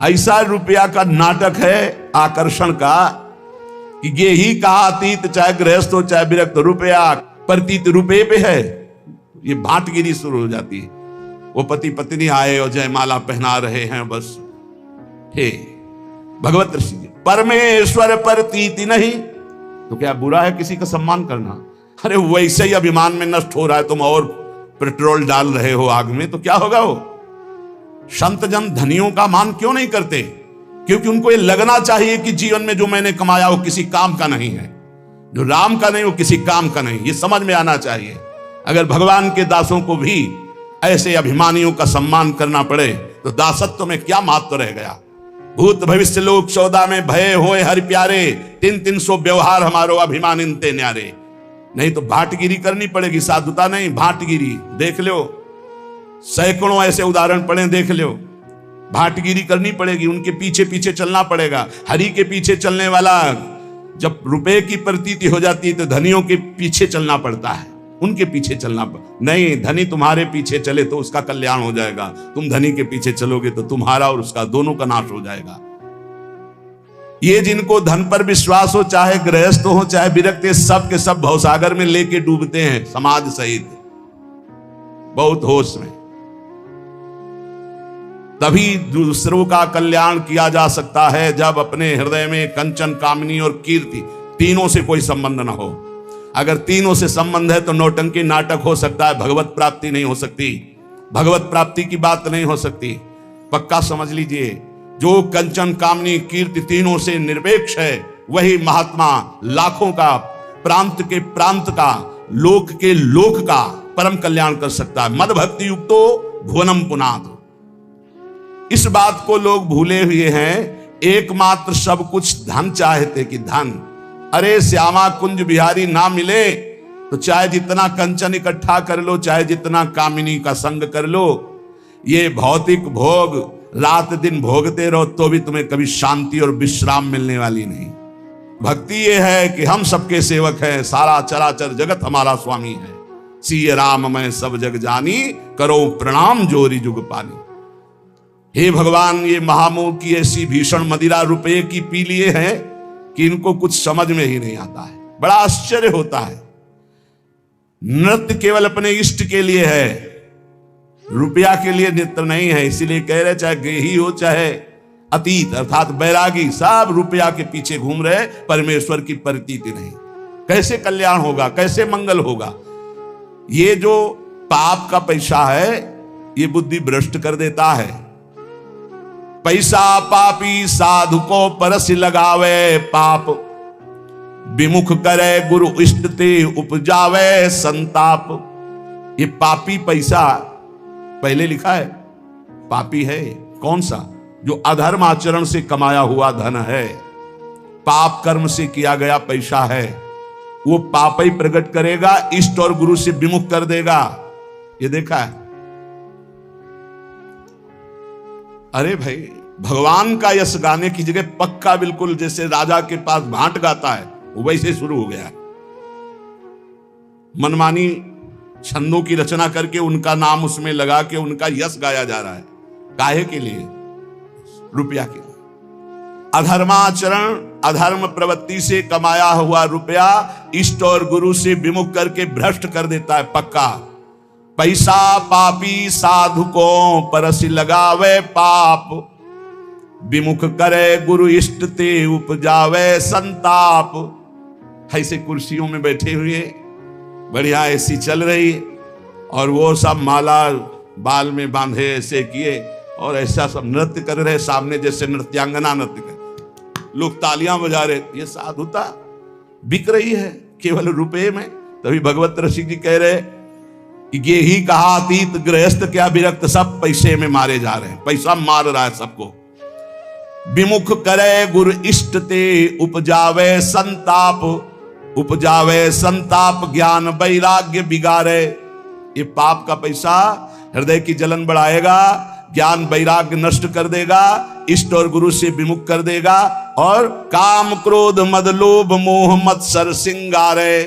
ऐसा रुपया का नाटक है आकर्षण का कि ये ही कहा अतीत, चाहे गृहस्थ हो चाहे विरक्त, रुपया प्रतीत रुपये पे है। ये भाटगिरी शुरू हो जाती है। वो पति पत्नी आए और जयमाला पहना रहे हैं, बस हे भगवत ऋषि जी, परमेश्वर प्रतीति नहीं तो क्या बुरा है किसी का सम्मान करना? अरे वैसे ही अभिमान में नष्ट हो रहा है, तुम और पेट्रोल डाल रहे हो आग में, तो क्या होगा? वो संत जन धनियों का मान क्यों नहीं करते? क्योंकि उनको ये लगना चाहिए कि जीवन में जो मैंने कमाया वो किसी काम का नहीं है, जो राम का नहीं वो किसी काम का नहीं। ये समझ में आना चाहिए। अगर भगवान के दासों को भी ऐसे अभिमानियों का सम्मान करना पड़े तो दासत्व में क्या महत्व रह गया? भूत भविष्य लोक सौदा में भय होए हरि प्यारे, 300 व्यवहार हमारो अभिमान इनते न्यारे। नहीं तो भाटगिरी करनी पड़ेगी, साधुता नहीं, भाटगिरी। देख लो, सैकड़ों ऐसे उदाहरण पड़े, देख लो। भाटगिरी करनी पड़ेगी, उनके पीछे पीछे चलना पड़ेगा। हरि के पीछे चलने वाला जब रुपए की प्रतीति हो जाती है तो धनियों के पीछे चलना पड़ता है, उनके पीछे चलना नहीं। धनी तुम्हारे पीछे चले तो उसका कल्याण हो जाएगा, तुम धनी के पीछे चलोगे तो तुम्हारा और उसका दोनों का नाश हो जाएगा। ये जिनको धन पर विश्वास हो, चाहे गृहस्थ हो चाहे विरक्त, सब के सब भवसागर में लेके डूबते हैं समाज सहित, बहुत होश में। तभी दूसरों का कल्याण किया जा सकता है जब अपने हृदय में कंचन, कामनी और कीर्ति तीनों से कोई संबंध ना हो। अगर तीनों से संबंध है तो नौटंकी नाटक हो सकता है, भगवत प्राप्ति नहीं हो सकती, भगवत प्राप्ति की बात नहीं हो सकती। पक्का समझ लीजिए, जो कंचन, कामनी, कीर्ति तीनों से निरपेक्ष है वही महात्मा लाखों का, प्रांत के प्रांत का, लोक के लोक का परम कल्याण कर सकता है। मद भक्ति युक्तो भुवनम पुनाद। इस बात को लोग भूले हुए हैं। एकमात्र सब कुछ धन चाहते कि धन। अरे श्यामा कुंज बिहारी ना मिले तो चाहे जितना कंचन इकट्ठा कर लो, चाहे जितना कामिनी का संग कर लो, ये भौतिक भोग रात दिन भोगते रहो तो भी तुम्हें कभी शांति और विश्राम मिलने वाली नहीं। भक्ति ये है कि हम सबके सेवक हैं, सारा चराचर जगत हमारा स्वामी है। सिय राम मैं सब जग जानी, करो प्रणाम जोरी जुग पानी। हे भगवान, ये महामोह की ऐसी भीषण मदिरा रुपये की पी लिए हैं कि इनको कुछ समझ में ही नहीं आता है। बड़ा आश्चर्य होता है। नृत्य केवल अपने इष्ट के लिए है, रुपया के लिए नृत्य नहीं है। इसीलिए कह रहे चाहे गेही हो चाहे अतीत अर्थात बैरागी, सब रुपया के पीछे घूम रहे, परमेश्वर की प्रतीति नहीं। कैसे कल्याण होगा, कैसे मंगल होगा? ये जो पाप का पैसा है ये बुद्धि भ्रष्ट कर देता है। पैसा पापी साधु को परस लगावे, पाप विमुख करे गुरु इष्ट ते उपजावे संताप। ये पापी पैसा पहले लिखा है, पापी है कौन सा? जो अधर्म आचरण से कमाया हुआ धन है, पाप कर्म से किया गया पैसा है, वो पाप ही प्रकट करेगा, इष्ट और गुरु से विमुख कर देगा। ये देखा है? अरे भाई, भगवान का यश गाने की जगह पक्का बिल्कुल जैसे राजा के पास भांट गाता है वैसे शुरू हो गया। मनमानी छंदों की रचना करके उनका नाम उसमें लगा के उनका यश गाया जा रहा है। काहे के लिए? रुपया के लिए। अधर्माचरण, अधर्म प्रवृत्ति से कमाया हुआ रुपया इष्ट और गुरु से विमुख करके भ्रष्ट कर देता है। पक्का पैसा पापी साधु को परस लगावे, पाप विमुख करे गुरु इष्ट ते उपजावे संताप। ऐसे कुर्सियों में बैठे हुए, बढ़िया ऐसी चल रही और वो सब माला बाल में बांधे ऐसे किए और ऐसा सब नृत्य कर रहे सामने, जैसे नृत्यांगना नृत्य कर, लोग तालियां बजा रहे। ये साधुता बिक रही है केवल रुपए में। तभी भगवत रसिक जी कह रहे कि ये ही कहा अतीत गृहस्थ क्या विरक्त, सब पैसे में मारे जा रहे हैं, पैसा मार रहा है सबको। विमुख करे गुरु इष्ट ते उपजावे संताप, उपजावे संताप ज्ञान वैराग्य बिगाड़े। ये पाप का पैसा हृदय की जलन बढ़ाएगा, ज्ञान वैराग्य नष्ट कर देगा, इष्ट और गुरु से विमुख कर देगा और काम क्रोध मद लोभ मोह मत्सर सिंगारे।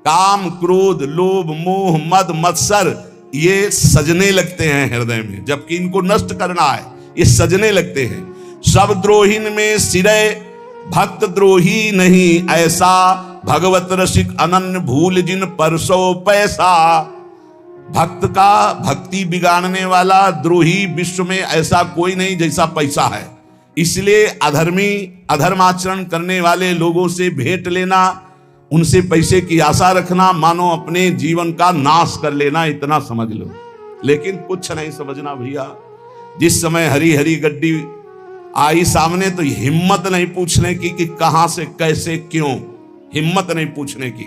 काम क्रोध लोभ मोह मद मत्सर ये सजने लगते हैं हृदय में, जबकि इनको नष्ट करना है। ये सजने लगते हैं। सब द्रोहीन में सिरे भक्त द्रोही नहीं ऐसा, भगवत रसिक अनन्य भूल जिन परसों पैसा। भक्त का भक्ति बिगाड़ने वाला द्रोही विश्व में ऐसा कोई नहीं जैसा पैसा है। इसलिए अधर्मी अधर्माचरण करने वाले लोगों से भेंट लेना, उनसे पैसे की आशा रखना, मानो अपने जीवन का नाश कर लेना, इतना समझ लो। लेकिन कुछ नहीं समझना भैया। जिस समय हरी हरी गड्डी आई सामने तो हिम्मत नहीं पूछने की कि कहां से कैसे क्यों, हिम्मत नहीं पूछने की,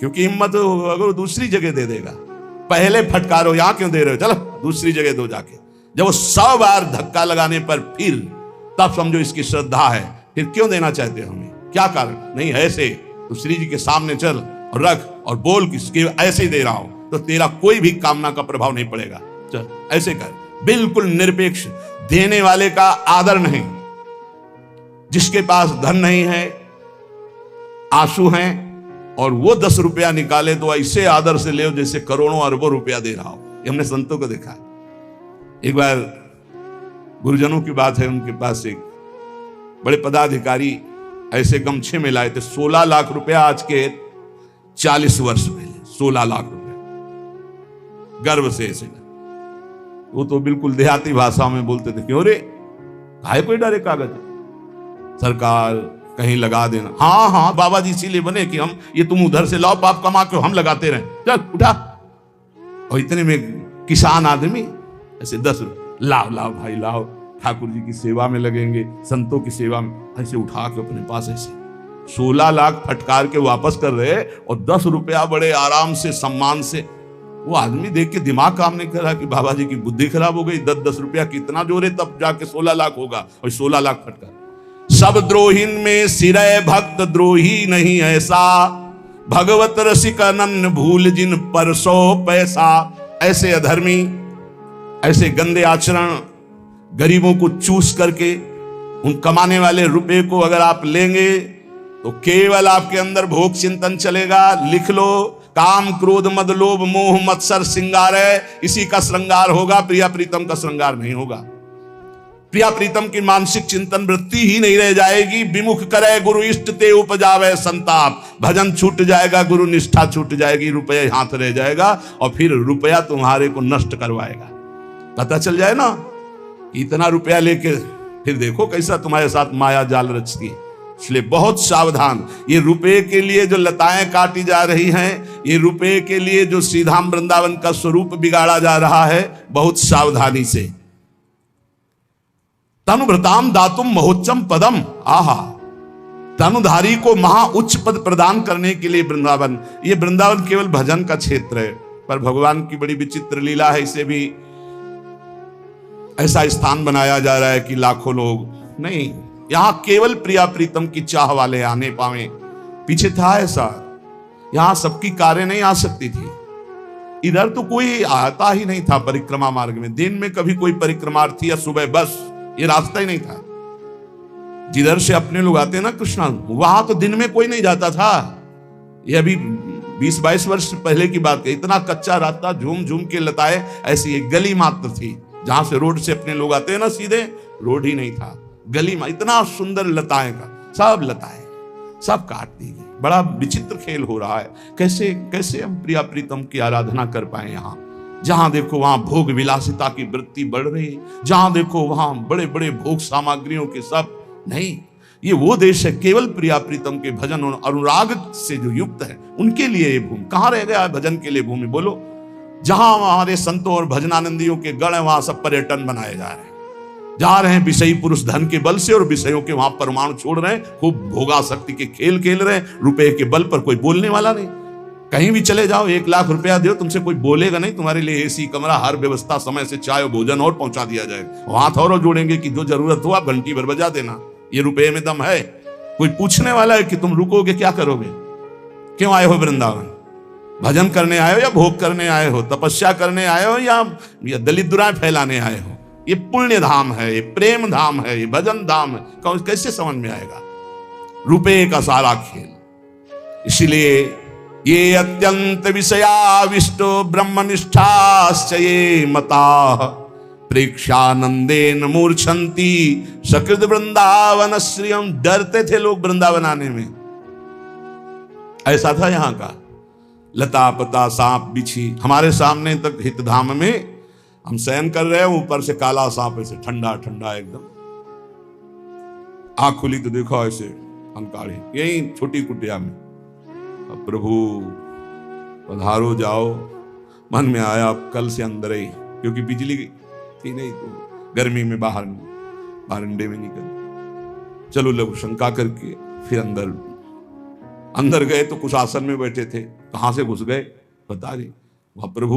क्योंकि हिम्मत अगर दूसरी जगह दे देगा। पहले फटकारो, यहां क्यों दे रहे हो, चलो दूसरी जगह दो जाके। जब वो 100 बार धक्का लगाने पर फिर तब समझो इसकी श्रद्धा है। फिर क्यों देना चाहते हो हमें, क्या कारण? नहीं ऐसे तो श्री जी के सामने चल और रख और बोल कि ऐसे ही दे रहा हूं, तो तेरा कोई भी कामना का प्रभाव नहीं पड़ेगा। चल ऐसे कर, बिल्कुल निरपेक्ष। देने वाले का आदर नहीं। जिसके पास धन नहीं है, आंसू हैं, और वो 10 रुपया निकाले तो ऐसे आदर से ले जैसे करोड़ों अरबों रुपया दे रहा हो। ये हमने संतों को देखा है। एक बार गुरुजनों की बात है, उनके पास एक बड़े पदाधिकारी ऐसे गमछे में लाए थे 16 लाख रुपया, आज के 40 वर्ष पहले 16 लाख रुपया, गर्व से ऐसे। वो तो बिल्कुल देहाती भाषा में बोलते थे, क्यों रे काहे कोई डरे कागज, सरकार कहीं लगा देना। हाँ हाँ बाबा जी इसीलिए बने कि हम ये तुम उधर से लाओ पाप कमा के हम लगाते रहे, चल उठा। और इतने में किसान आदमी ऐसे 10 लाओ लाओ भाई लाओ, ठाकुर जी की सेवा में लगेंगे, संतों की सेवा में, ऐसे उठा के अपने पास ऐसे 16 लाख फटकार के वापस कर रहे, और 10 रुपया बड़े आराम से सम्मान से। वो आदमी देख के दिमाग काम नहीं कर रहा कि बाबा जी की बुद्धि खराब हो गई, 10-10 रुपया कितना जोरे तब जाके 16 लाख होगा, और 16 लाख फटकार। सब द्रोहीन में सिरे भक्त द्रोही नहीं ऐसा, भगवत रसिक अनन्य भूल जिन परसों पैसा। ऐसे अधर्मी, ऐसे गंदे आचरण, गरीबों को चूस करके उन कमाने वाले रुपए को अगर आप लेंगे तो केवल आपके अंदर भोग चिंतन चलेगा। लिख लो, काम क्रोध मद लोभ मोह मत्सर श्रृंगार है, इसी का श्रृंगार होगा, प्रिया प्रीतम का श्रृंगार नहीं होगा। प्रिया प्रीतम की मानसिक चिंतन वृत्ति ही नहीं रह जाएगी। विमुख करे गुरु इष्ट ते उपजावे संताप, भजन छूट जाएगा, गुरु निष्ठा छूट जाएगी, रुपये हाथ रह जाएगा, और फिर रुपया तुम्हारे को नष्ट करवाएगा। पता चल जाए ना, इतना रुपया लेके फिर देखो कैसा तुम्हारे साथ माया जाल रचती है। इसलिए बहुत सावधान। ये रुपए के लिए जो लताएं काटी जा रही हैं, ये रुपए के लिए जो श्रीधाम वृंदावन का स्वरूप बिगाड़ा जा रहा है, बहुत सावधानी से। तनुभृताम दातुम महोच्चम पदम, आहा, तनुधारी को महा उच्च पद प्रदान करने के लिए वृंदावन। ये वृंदावन केवल भजन का क्षेत्र है, पर भगवान की बड़ी विचित्र लीला है। इसे भी ऐसा स्थान बनाया जा रहा है कि लाखों लोग नहीं, यहां केवल प्रिया प्रीतम की चाह वाले आने पावे। पीछे था ऐसा, यहां सबकी कारें नहीं आ सकती थी। इधर तो कोई आता ही नहीं था परिक्रमा मार्ग में। दिन में कभी कोई परिक्रमार्थी या सुबह बस, ये रास्ता ही नहीं था। जिधर से अपने लोग आते ना कृष्णा, वहां तो दिन में कोई नहीं जाता था। ये अभी 20-22 वर्ष पहले की बात है। इतना कच्चा रास्ता, झूम झूम के लताएं, ऐसी एक गली मात्र थी जहां से रोड से अपने लोग आते हैं ना, सीधे रोड ही नहीं था, गली में। इतना सुंदर लताएं का, सब लताएं सब काट दी गई। बड़ा विचित्र खेल हो रहा है। कैसे कैसे हम प्रिया प्रीतम की आराधना कर पाए। यहाँ जहां देखो वहां भोग विलासिता की वृत्ति बढ़ रही है, जहां देखो वहां बड़े बड़े भोग सामग्रियों के सब नहीं। ये वो देश है केवल प्रिया प्रीतम के भजन और अनुराग से जो युक्त है, उनके लिए ये भूमि। कहां रह गया भजन के लिए भूमि, बोलो? जहां हमारे संतों और भजनानंदियों के गण है, वहां सब पर्यटन बनाए जा रहे हैं। जा रहे हैं विषयी पुरुष धन के बल से, और विषयों के वहां परमाणु छोड़ रहे हैं, खूब भोगासक्ति के खेल खेल रहे हैं। रुपए के बल पर कोई बोलने वाला नहीं। कहीं भी चले जाओ, 1 लाख रुपया दो, तुमसे कोई बोलेगा नहीं। तुम्हारे लिए एसी कमरा, हर व्यवस्था, समय से चाय और भोजन और पहुंचा दिया जाएगा। हाथ और जोड़ेंगे कि जो जरूरत हो आप घंटी भर बजा देना, ये रुपए में दम है। कोई पूछने वाला है कि तुम रुकोगे, क्या करोगे, क्यों आए हो वृंदावन? भजन करने आए हो या भोग करने आए हो, तपस्या करने आए हो या दलित दुराएं फैलाने आए हो? ये पुण्य धाम है, ये प्रेम धाम है, ये भजन धाम है। कैसे समझ में आएगा रुपए का सारा खेल? इसलिए ये अत्यंत विषयाविष्टो ब्रह्मनिष्ठाश्च ये मता, प्रेक्षानंदेन मूर्छन्ति सकृत वृंदावन श्रियम। डरते थे लोग वृंदावन आने में, ऐसा था यहाँ का। लता पता सांप बिछी, हमारे सामने तक हितधाम में हम शयन कर रहे हैं, ऊपर से काला सांप ऐसे ठंडा ठंडा एकदम, आंख खुली तो देखो ऐसे अंकाड़े, यही छोटी कुटिया में। अब प्रभु पधारो जाओ, मन में आया कल से अंदर ही, क्योंकि बिजली थी नहीं तो गर्मी में बाहर बारंडे में निकल, चलो लघु शंका करके फिर अंदर गए तो कुछ आसन में बैठे थे, कहां से घुस गए पता नहीं। वह प्रभु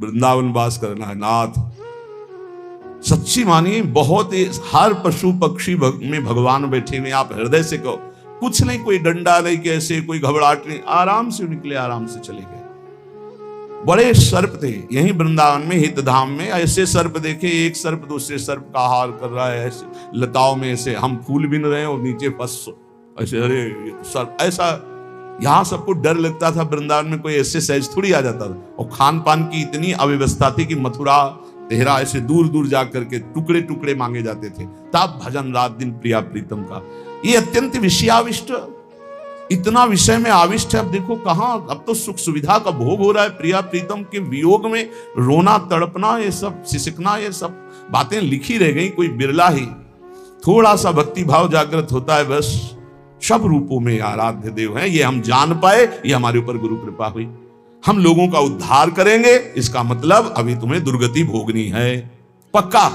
वृंदावन वास करना है नाथ, सच्ची मानिए बहुत हर पशु पक्षी में भगवान बैठे हुए। आप हृदय से कहो, कुछ नहीं, कोई डंडा नहीं, कैसे कोई घबराहट नहीं, आराम से निकले, आराम से चले गए। बड़े सर्प थे यहीं वृंदावन में हितधाम में, ऐसे सर्प देखे, एक सर्प दूसरे सर्प का आहार कर रहा है, ऐसे लताओं में ऐसे हम फूल बिन रहे हैं और नीचे फंस ऐसे, अरे सर्प ऐसा। यहां सबको डर लगता था, वृंदावन में कोई ऐसे सहज थोड़ी आ जाता था। और खान पान की इतनी अव्यवस्था थी कि मथुरा तेहरा ऐसे दूर दूर जाकर के टुकड़े टुकड़े मांगे जाते थे, तब भजन रात दिन प्रिया प्रीतम का। ये अत्यंत विषयाविष्ट, इतना विषय में आविष्ट है। अब देखो कहां, अब तो सुख सुविधा का भोग हो रहा है, प्रिया प्रीतम के वियोग में रोना तड़पना, ये सब सिसकना, ये सब बातें लिखी रह गई, कोई बिरला ही थोड़ा सा भक्ति भाव जागृत होता है, बस सब रूपों में आराध्य देव हैं। ये हम जान पाए, ये हमारे ऊपर गुरु कृपा हुई। हम लोगों का उद्धार करेंगे, इसका मतलब अभी तुम्हें दुर्गति भोगनी है, पक्का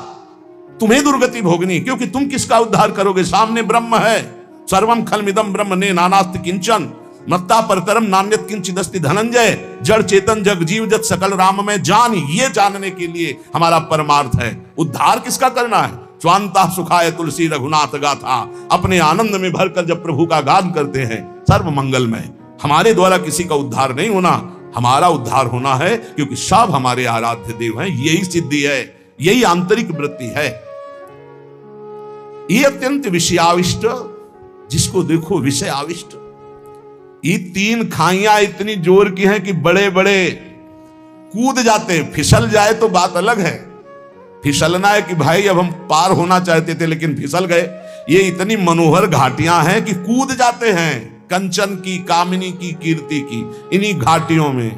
तुम्हें दुर्गति भोगनी, क्योंकि तुम किसका उद्धार करोगे, सामने ब्रह्म है। सर्वम खलमिदम ब्रह्म ने नानास्ति किंचन मत्ता परतरम नान्यत किंचिदस्ति धनंजय। जड़ चेतन जग जीव जत सकल राम में जान, ये जानने के लिए हमारा परमार्थ है। उद्धार किसका करना है, स्वांता सुखाय तुलसी रघुनाथ गाथा। अपने आनंद में भरकर जब प्रभु का गान करते हैं, सर्व मंगलमय। हमारे द्वारा किसी का उद्धार नहीं होना, हमारा उद्धार होना है, क्योंकि सब हमारे आराध्य देव हैं। यही सिद्धि है, यही आंतरिक वृत्ति है। ये अत्यंत विषयाविष्ट, जिसको देखो विषय आविष्ट। ये तीन खाइयां इतनी जोर की हैं कि बड़े बड़े कूद जाते हैं। फिसल जाए तो बात अलग है, फिसलना है कि भाई अब हम पार होना चाहते थे लेकिन फिसल गए। ये इतनी मनोहर घाटियां हैं कि कूद जाते हैं, कंचन की, कामिनी की, कीर्ति की, इन्हीं घाटियों में।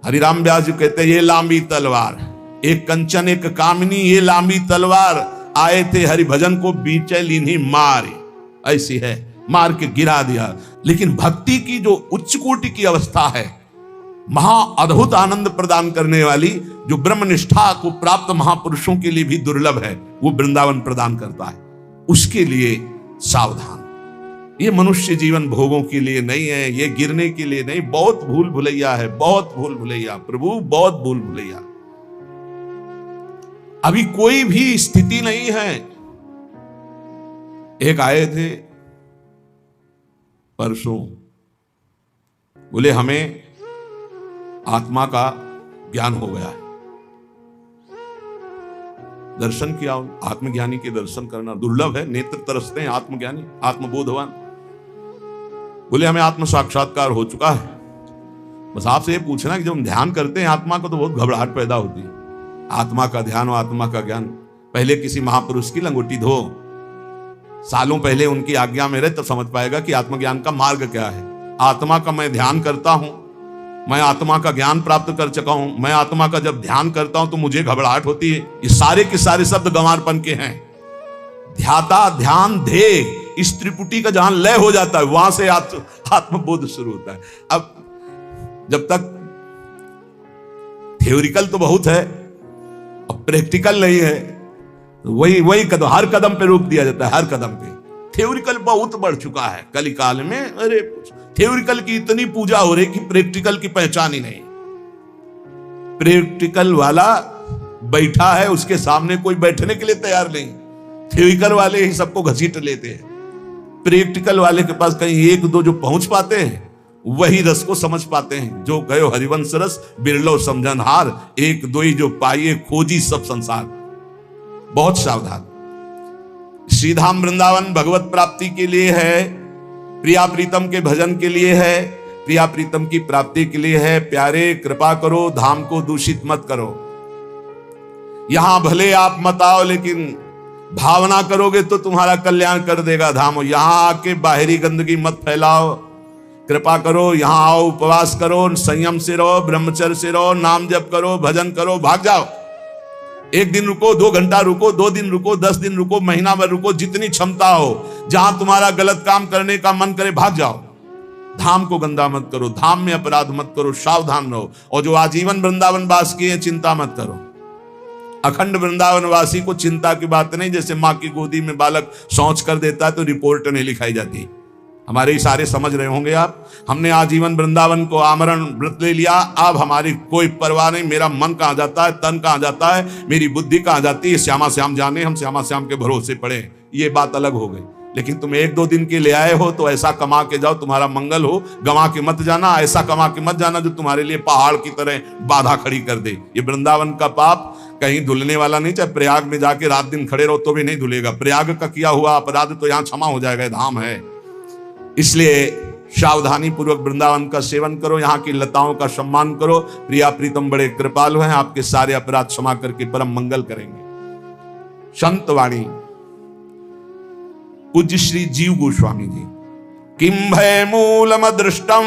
हरिराम व्यास जी कहते हैं, ये लांबी तलवार, एक कंचन एक कामिनी, ये लांबी तलवार, आए थे हरिभजन को बीचे लीनी मारे। ऐसी है, मार के गिरा दिया। लेकिन भक्ति की जो उच्च कोटि की अवस्था है, महा अद्भुत आनंद प्रदान करने वाली, जो ब्रह्मनिष्ठा को प्राप्त महापुरुषों के लिए भी दुर्लभ है, वो वृंदावन प्रदान करता है। उसके लिए सावधान। ये मनुष्य जीवन भोगों के लिए नहीं है, ये गिरने के लिए नहीं। बहुत भूल भुलैया है, बहुत भूल भुलैया, प्रभु बहुत भूल भुलैया। अभी कोई भी स्थिति नहीं है। एक आए थे परसों, बोले हमें आत्मा का ज्ञान हो गया है। दर्शन किया, आत्मज्ञानी के दर्शन करना दुर्लभ है, नेत्र तरसते हैं आत्मज्ञानी, आत्मबोधवान। बोले हमें आत्म साक्षात्कार हो चुका है। बस आपसे ये पूछना कि जब हम ध्यान करते हैं आत्मा को तो बहुत घबराहट पैदा होती है। आत्मा का ध्यान और आत्मा का ज्ञान, पहले किसी महापुरुष की लंगोटी धो, सालों पहले उनकी आज्ञा में रहे, तब समझ पाएगा कि आत्मज्ञान का मार्ग क्या है। आत्मा का मैं ध्यान करता हूं, मैं आत्मा का ज्ञान प्राप्त कर चुका हूं। मैं आत्मा का जब ध्यान करता हूं तो मुझे घबराहट होती है। ये सारे के सारे शब्द गंवारपन के हैं। ध्याता, ध्यान, ध्येय, इस त्रिपुटी का जहां लय हो जाता है, वहां से आत्मबोध शुरू होता है। अब जब तक थ्योरिकल तो बहुत है, अब प्रैक्टिकल नहीं है, तो वही कदम, हर कदम पे रोक दिया जाता है। हर कदम पे थ्योरिकल बहुत बढ़ चुका है कलिकाल में। अरे थ्योरिकल की इतनी पूजा हो रही कि प्रैक्टिकल की पहचान ही नहीं। प्रैक्टिकल वाला बैठा है, उसके सामने कोई बैठने के लिए तैयार नहीं। थ्योरिकल वाले ही सबको घसीट लेते हैं। प्रैक्टिकल वाले के पास कहीं एक दो जो पहुंच पाते हैं, वही रस को समझ पाते हैं। जो गयो हरिवंश रस बिरलो समझनहार, एक दो ही जो पाइए खोजी सब संसार। बहुत सावधान। श्रीधाम वृंदावन भगवत प्राप्ति के लिए है, प्रिया प्रीतम के भजन के लिए है, प्रिया प्रीतम की प्राप्ति के लिए है। प्यारे कृपा करो, धाम को दूषित मत करो। यहां भले आप मत आओ, लेकिन भावना करोगे तो तुम्हारा कल्याण कर देगा धाम। यहां आके बाहरी गंदगी मत फैलाओ, कृपा करो यहां आओ, उपवास करो, संयम से रहो, ब्रह्मचर्य से रहो, नाम जप करो, भजन करो, भाग जाओ। एक दिन रुको, 2 घंटा रुको, 2 दिन रुको, 10 दिन रुको, महीना भर रुको, जितनी क्षमता हो। जहां तुम्हारा गलत काम करने का मन करे भाग जाओ। धाम को गंदा मत करो, धाम में अपराध मत करो, सावधान रहो। और जो आजीवन वृंदावन वास किए चिंता मत करो। अखंड वृंदावन वासी को चिंता की बात नहीं। जैसे माँ की गोदी में बालक शौच कर देता है तो रिपोर्ट नहीं लिखाई जाती। हमारे इशारे समझ रहे होंगे आप। हमने आजीवन वृंदावन को आमरण व्रत ले लिया, अब हमारी कोई परवाह नहीं। मेरा मन कहाँ जाता है, तन कहाँ जाता है, मेरी बुद्धि कहाँ जाती है, श्यामा श्याम जाने, हम श्यामा श्याम के भरोसे पड़े। ये बात अलग हो गई। लेकिन तुम 1-2 दिन के ले आए हो तो ऐसा कमा के जाओ तुम्हारा मंगल हो। गंवा के मत जाना, ऐसा कमा के मत जाना जो तुम्हारे लिए पहाड़ की तरह बाधा खड़ी कर दे। ये वृंदावन का पाप कहीं धुलने वाला नहीं। चाहे प्रयाग में जाके रात दिन खड़े रहो तो भी नहीं धुलेगा। प्रयाग का किया हुआ अपराध तो यहाँ क्षमा हो जाएगा, धाम है। इसलिए सावधानी पूर्वक वृंदावन का सेवन करो, यहाँ की लताओं का सम्मान करो। प्रिया प्रीतम बड़े कृपालु हैं, आपके सारे अपराध क्षमा करके परम मंगल करेंगे। संत वाणी पूज्य श्री जीव गोस्वामी जी। किम भय मूलम अदृष्टम,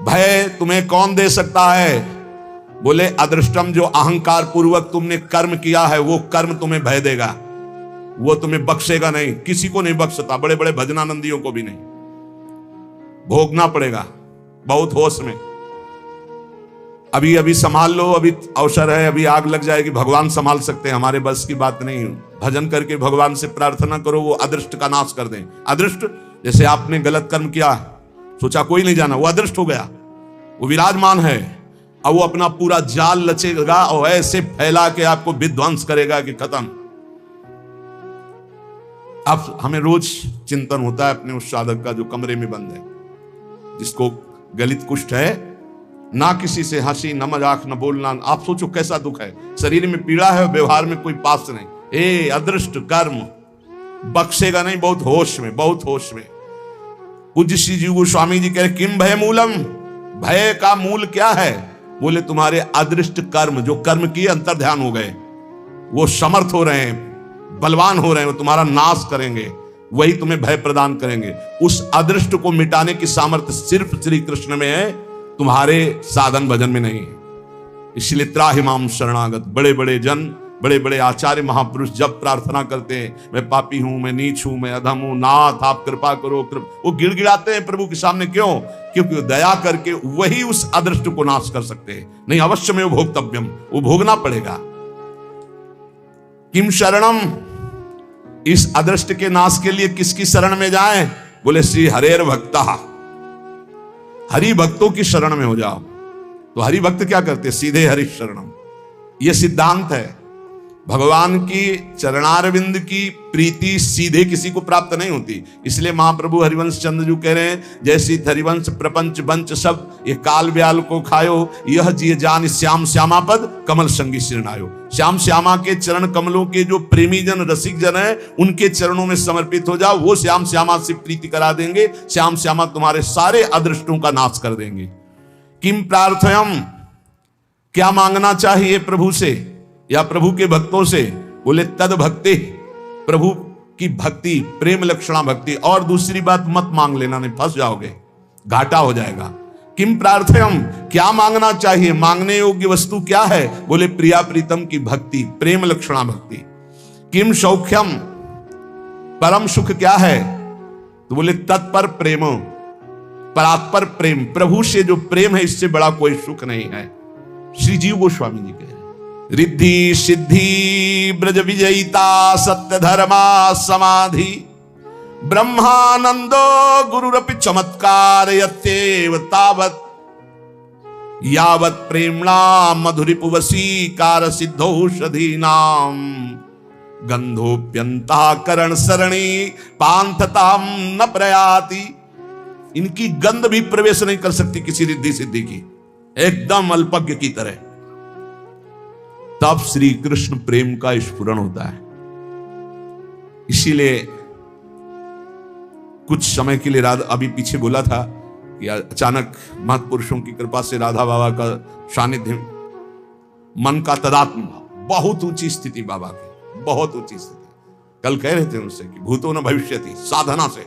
भय तुम्हें कौन दे सकता है? बोले अदृष्टम, जो अहंकार पूर्वक तुमने कर्म किया है वो कर्म तुम्हें भय देगा, वो तुम्हें बख्शेगा नहीं। किसी को नहीं बख्शता, बड़े बड़े भजनानंदियों को भी नहीं। भोगना पड़ेगा बहुत होश में। अभी अभी संभाल लो, अभी अवसर है, अभी आग लग जाएगी। भगवान संभाल सकते हैं, हमारे बस की बात नहीं। भजन करके भगवान से प्रार्थना करो, वो अदृष्ट का नाश कर दें। अदृष्ट जैसे आपने गलत कर्म किया, सोचा कोई नहीं जाना, वो अदृष्ट हो गया, वो विराजमान है। अब वो अपना पूरा जाल लचेगा और ऐसे फैला के आपको विध्वंस करेगा कि खत्म। अब हमें रोज चिंतन होता है अपने उस साधक का जो कमरे में बंद है, जिसको गलित कुष्ठ है, ना किसी से हंसी, न मजाक, न बोलना। आप सोचो कैसा दुख है, शरीर में पीड़ा है, व्यवहार में कोई पास नहीं। ए अदृष्ट कर्म बख्शेगा नहीं, बहुत होश में, बहुत होश में। पूज्य श्री जीव गोस्वामी जी कह रहे किम भय मूलम, भय का मूल क्या है? बोले तुम्हारे अदृष्ट कर्म, जो कर्म किए अंतर ध्यान हो गए, वो समर्थ हो रहे हैं, बलवान हो रहे हैं, वो तुम्हारा नाश करेंगे, वही तुम्हें भय प्रदान करेंगे। उस अदृष्ट को मिटाने की सामर्थ्य सिर्फ श्री कृष्ण में है, तुम्हारे साधन भजन में नहीं है। इसलिए त्राहिमाम शरणागत, बड़े बड़े जन, बड़े बड़े आचार्य महापुरुष जब प्रार्थना करते हैं, मैं पापी हूं, मैं नीच हूं, मैं अधम हूं, नाथ आप कृपा करो, वो गिड़गिड़ाते हैं प्रभु के सामने। क्यों? क्योंकि दया करके वही उस अदृष्ट को नाश कर सकते हैं। नहीं, अवश्य में वो भोक्तव्यम, वो भोगना पड़ेगा। किम शरणम, इस अदृष्ट के नाश के लिए किसकी शरण में जाएं? बोले श्री हरेर भक्ता, हरि भक्तों की शरण में हो जाओ। तो हरि भक्त क्या करते? सीधे हरि शरणम। यह सिद्धांत है। भगवान की चरणारविंद की प्रीति सीधे किसी को प्राप्त नहीं होती। इसलिए महाप्रभु हरिवंश चंद्र जी कह रहे हैं, जैसी हरिवंश प्रपंच बंच सब ये काल ब्याल को खायो, यह जिय जान श्याम श्यामा पद कमल संगी शिरनायो। श्याम श्यामा के चरण कमलों के जो प्रेमी जन, रसिक जन है, उनके चरणों में समर्पित हो जाओ, वो श्याम श्यामा से प्रीति करा देंगे। श्याम श्यामा तुम्हारे सारे अदृष्टों का नाश कर देंगे। किम प्रार्थयम, क्या मांगना चाहिए प्रभु से या प्रभु के भक्तों से? बोले तद भक्ति, प्रभु की भक्ति, प्रेम लक्षणा भक्ति। और दूसरी बात मत मांग लेना, नहीं फंस जाओगे, घाटा हो जाएगा। किम प्रार्थयम, क्या मांगना चाहिए? मांगने योग्य वस्तु क्या है? बोले प्रिया प्रीतम की भक्ति, प्रेम लक्षणा भक्ति। किम सौख्यम, परम सुख क्या है? तो बोले तत्पर प्रेम, परात्पर प्रेम। प्रभु से जो प्रेम है, इससे बड़ा कोई सुख नहीं है। श्री जीव गोस्वामी जी कह रहे, रिद्धि सिद्धि ब्रज विजयिता सत्य धर्मा समाधि ब्रह्मानंदो गुरुरपि चमत्कार यत्येव तावत् यावत् प्रेमणा मधुरिपुवसीकार सिद्धौषधीनाम गंधोप्यंता करण सरणी पांथताम न प्रयाति। इनकी गंध भी प्रवेश नहीं कर सकती किसी रिद्धि सिद्धि की, एकदम अल्पज्ञ की तरह। तब श्री कृष्ण प्रेम का स्फुरण होता है। इसीलिए कुछ समय के लिए राधा, अभी पीछे बोला था कि अचानक महत्पुरुषों की कृपा से राधा बाबा का सानिध्य मन का तदात्म भाव, बहुत ऊंची स्थिति बाबा की, बहुत ऊंची स्थिति। कल कह रहे थे उनसे कि भूतो न भविष्यति, साधना से,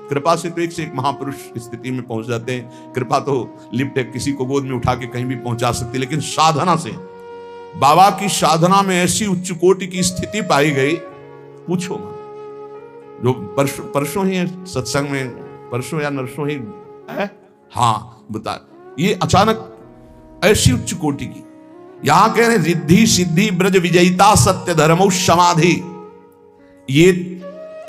कृपा से तो एक से एक महापुरुष स्थिति में पहुंच जाते हैं। कृपा तो लिफ्ट है, किसी को गोद में उठा के कहीं भी पहुंचा सकती, लेकिन साधना से, बाबा की साधना में ऐसी उच्च कोटि की स्थिति पाई गई, पूछो मत। जो परसों ही सत्संग में, परसों या नरसों ही है, हाँ बता, ये अचानक ऐसी उच्च कोटि की, यहां कह रहे रिद्धि सिद्धि ब्रज विजयिता सत्य धर्मो समाधि। ये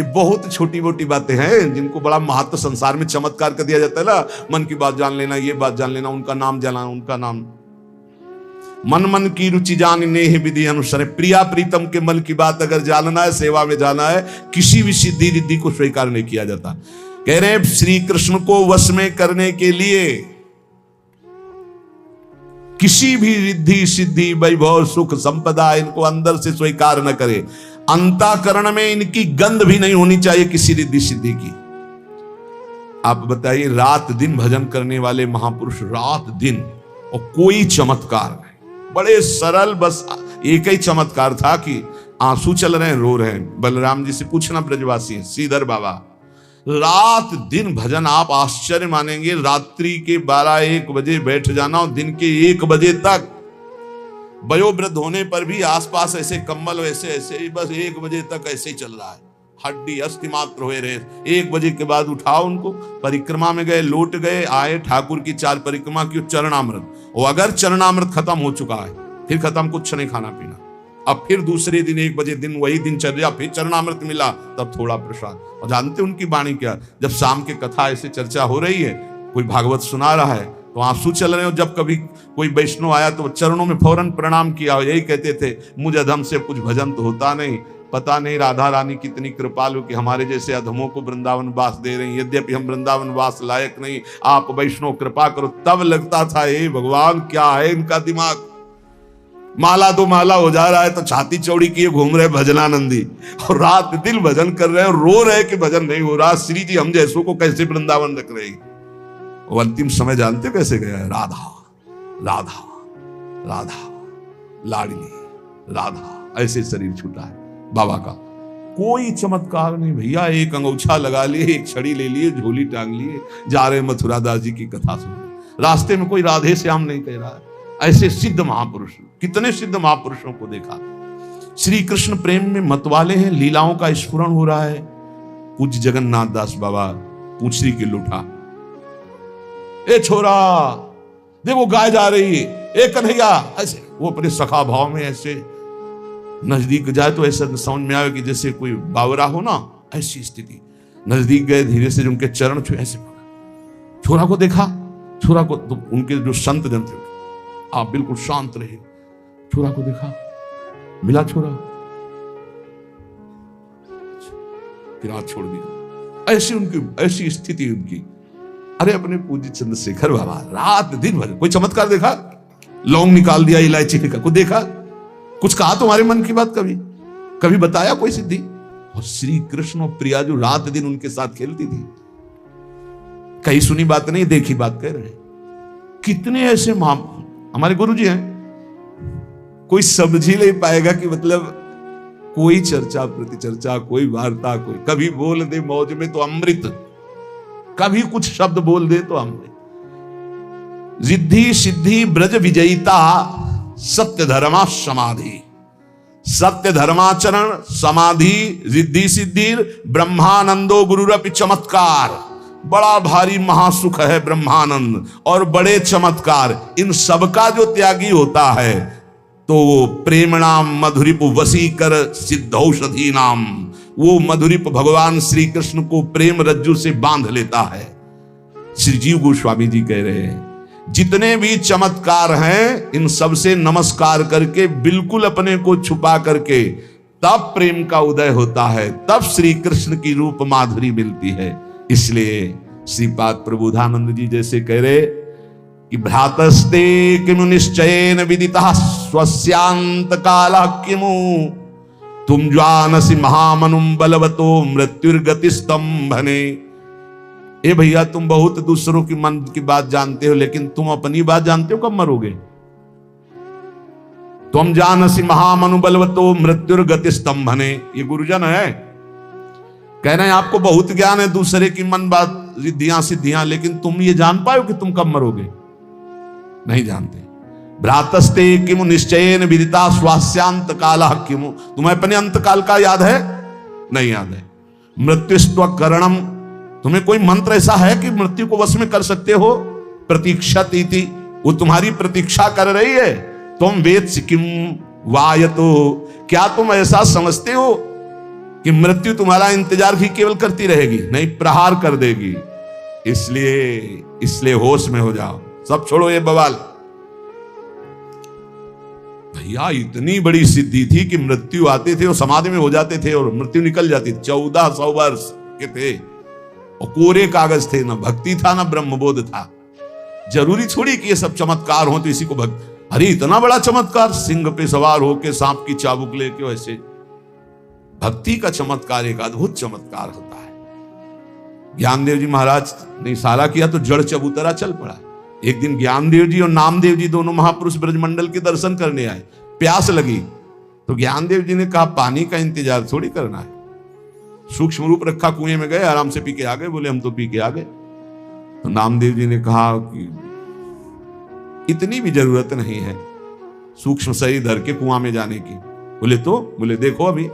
बहुत छोटी मोटी बातें हैं जिनको बड़ा महत्व संसार में चमत्कार कर दिया जाता है ना। मन की बात जान लेना, ये बात जान लेना, उनका नाम जाना, उनका नाम, मन मन की रुचि जानने ही विधि अनुसार, प्रिया प्रीतम के मन की बात अगर जानना है, सेवा में जाना है, किसी भी सिद्धि रिद्धि को स्वीकार नहीं किया जाता। कह रहे श्री कृष्ण को वश में करने के लिए किसी भी रिद्धि सिद्धि वैभव सुख संपदा इनको अंदर से स्वीकार न करे, अंतःकरण में इनकी गंध भी नहीं होनी चाहिए किसी रिद्धि सिद्धि की। आप बताइए, रात दिन भजन करने वाले महापुरुष, रात दिन, और कोई चमत्कार नहीं, बड़े सरल, बस एक ही चमत्कार था कि आंसू चल रहे हैं, रो रहे हैं। बलराम जी से पूछना ब्रजवासी, श्रीधर बाबा, रात दिन भजन, आप आश्चर्य मानेंगे, रात्रि के 12-1 बजे बैठ जाना और दिन के 1 बजे तक, वयोवृद्ध होने पर भी आसपास ऐसे कंबल वैसे ऐसे, बस 1 बजे तक ऐसे ही चल रहा है, हड्डी अस्थि मात्र हुए रहे। 1 बजे के बाद उठाओ उनको, परिक्रमा में गए, लौट गए, आए, ठाकुर की 4 परिक्रमा की, चरणामृत, और अगर चरणामृत खत्म हो चुका है, फिर खत्म, कुछ नहीं खाना पीना। अब फिर दूसरे दिन 1 बजे, दिन वही दिनचर्या, फिर चरणामृत मिला, तब थोड़ा प्रसाद। और जानते उनकी वाणी क्या, जब शाम की कथा ऐसे चर्चा हो रही है, कोई भागवत सुना रहा है तो आंसू चल रहे हो, जब कभी कोई वैष्णव आया तो चरणों में फौरन प्रणाम किया, यही कहते थे, मुझ अधम से कुछ भजन तो होता नहीं, पता नहीं राधा रानी कितनी कृपालु कि हमारे जैसे अधमों को वृंदावन वास दे रही, यद्यपि हम वृंदावन वास लायक नहीं, आप वैष्णव कृपा करो। तब लगता था, हे भगवान, क्या है इनका दिमाग, माला तो माला हो जा रहा है तो छाती चौड़ी किए घूम रहे भजनानंदी, और रात दिन भजन कर रहे हैं, रो रहे कि भजन नहीं हो रहा। श्री जी हम जैसों को कैसे वृंदावन रख रहे हैं। और अंतिम समय जानते कैसे गया है, राधा राधा राधा लाडली राधा, ऐसे शरीर छूटा है बाबा का। कोई चमत्कार नहीं भैया, एक अंगूछा लगा लिए, एक छड़ी ले लिए, झोली टांग लिए, जा रहे मथुरा दास जी की कथा सुन, रास्ते में कोई राधे श्याम नहीं कह रहा है। ऐसे सिद्ध महापुरुष, कितने सिद्ध महापुरुषों को देखा। श्री कृष्ण प्रेम में मतवाले हैं, लीलाओं का स्फुरण हो रहा है। पूज्य जगन्नाथ दास बाबा पूंछरी के लुटा, ए छोरा देखो गाय जा रही है, ए कन्हैया, ऐसे वो अपने सखा भाव में ऐसे नजदीक जाए तो ऐसा समझ में आवे कि जैसे कोई बावरा हो ना, ऐसी स्थिति। नजदीक गए, धीरे से उनके चरण छुए, ऐसे छोरा को देखा, छोरा को तो उनके जो संत जन थे, आप बिल्कुल शांत रहे, छोरा को देखा, मिला छोरा, फिर हाथ छोड़ दिया। ऐसी उनकी, ऐसी स्थिति उनकी। अरे अपने पूज्य चंद्रशेखर बाबा रात दिन भर, कोई चमत्कार देखा, लौंग निकाल दिया, इलायची निकाल, कुछ देखा, कुछ कहा तुम्हारे मन की बात, कभी कभी बताया कोई सिद्धि। और श्री कृष्ण और प्रिया जो रात दिन उनके साथ खेलती थी, कहीं सुनी बात नहीं, देखी बात कह रहे। कितने ऐसे हमारे गुरु जी हैं, कोई समझ ही नहीं पाएगा कि मतलब कोई चर्चा प्रति चर्चा, कोई वार्ता, कोई कभी बोल दे मौज में तो अमृत, कभी कुछ शब्द बोल दे तो अमृत। रिद्धि सिद्धि ब्रज विजयिता सत्य धर्मा समाधि, सत्य धर्माचरण समाधि रिद्धि सिद्धि ब्रह्मानंदो गुरुरपि चमत्कार। बड़ा भारी महासुख है ब्रह्मानंद और बड़े चमत्कार, इन सबका जो त्यागी होता है तो वो प्रेमणाम मधुरिप वसीकर सिद्धौषधि नाम, वो मधुरिप भगवान श्री कृष्ण को प्रेम रज्जु से बांध लेता है। श्री जीव गोस्वामी जी कह रहे हैं, जितने भी चमत्कार हैं इन सब से नमस्कार करके, बिल्कुल अपने को छुपा करके, तब प्रेम का उदय होता है, तब श्री कृष्ण की रूप माधुरी मिलती है। इसलिए श्रीपाद प्रबोधानंद जी जैसे कह रहे कि भ्रातस्ते किमु निश्चयेन विदितः स्वस्यांत कालः किमु, तुम जानसि महामनुम बलवतो मृत्युर्गतिस्तंभने। ए भैया, तुम बहुत दूसरों की मन की बात जानते हो, लेकिन तुम अपनी बात जानते हो कब मरोगे? तुम जानसी महामनुबलवतो मृत्युर्गति स्तंभने। ये गुरुजन है, कह रहे हैं आपको बहुत ज्ञान है दूसरे की मन बात रिद्धियां सिद्धियां, लेकिन तुम ये जान पाओ कि तुम कब मरोगे? नहीं जानते। भ्रातस्ते किमु निश्चयेन विदिता स्वास्यांत काला किमु। तुम्हें अपने अंत काल का याद है? नहीं याद है। मृत्युस्त्व करणम, तुम्हें कोई मंत्र ऐसा है कि मृत्यु को वश में कर सकते हो? प्रतीक्षातीति, वो तुम्हारी प्रतीक्षा कर रही है। तुम वेद किम वायतो, क्या तुम ऐसा समझते हो कि मृत्यु तुम्हारा इंतजार भी केवल करती रहेगी? नहीं, प्रहार कर देगी। इसलिए होश में हो जाओ, सब छोड़ो ये बवाल। भैया इतनी बड़ी सिद्धि थी कि मृत्यु आते थे और समाधि में हो जाते थे और मृत्यु निकल जाती थी। 1400 वर्ष के थे और कोरे कागज थे, ना भक्ति था ना ब्रह्मबोध था। जरूरी थोड़ी कि ये सब चमत्कार हो तो इसी को भक्ति। अरे इतना बड़ा चमत्कार, सिंह पे सवार होके सांप की चाबुक लेके, वैसे भक्ति का चमत्कार एक अद्भुत चमत्कार होता है। ज्ञानदेव जी महाराज ने इशारा किया तो जड़ चबूतरा चल पड़ा। एक दिन ज्ञानदेव जी और नामदेव जी दोनों महापुरुष ब्रजमंडल के दर्शन करने आए। प्यास लगी तो ज्ञानदेव जी ने कहा पानी का इंतजार थोड़ी करना है। सूक्ष्म रूप रखा, कुएं में गए, आराम से पी के आ गए। बोले हम तो पी के आ गए। तो नामदेव जी ने कहा कि इतनी भी जरूरत नहीं है सूक्ष्म शरीर धर के कुआं में जाने की। बोले देखो अभी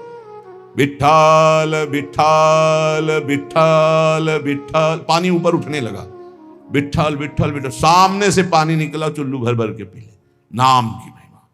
विठ्ठल विठ्ठल विठ्ठल विठ्ठल, पानी ऊपर उठने लगा। विठ्ठल विठ्ठल विठ्ठल, सामने से पानी निकला, चुल्लू भर भर के पी ले। नाम की महिमा।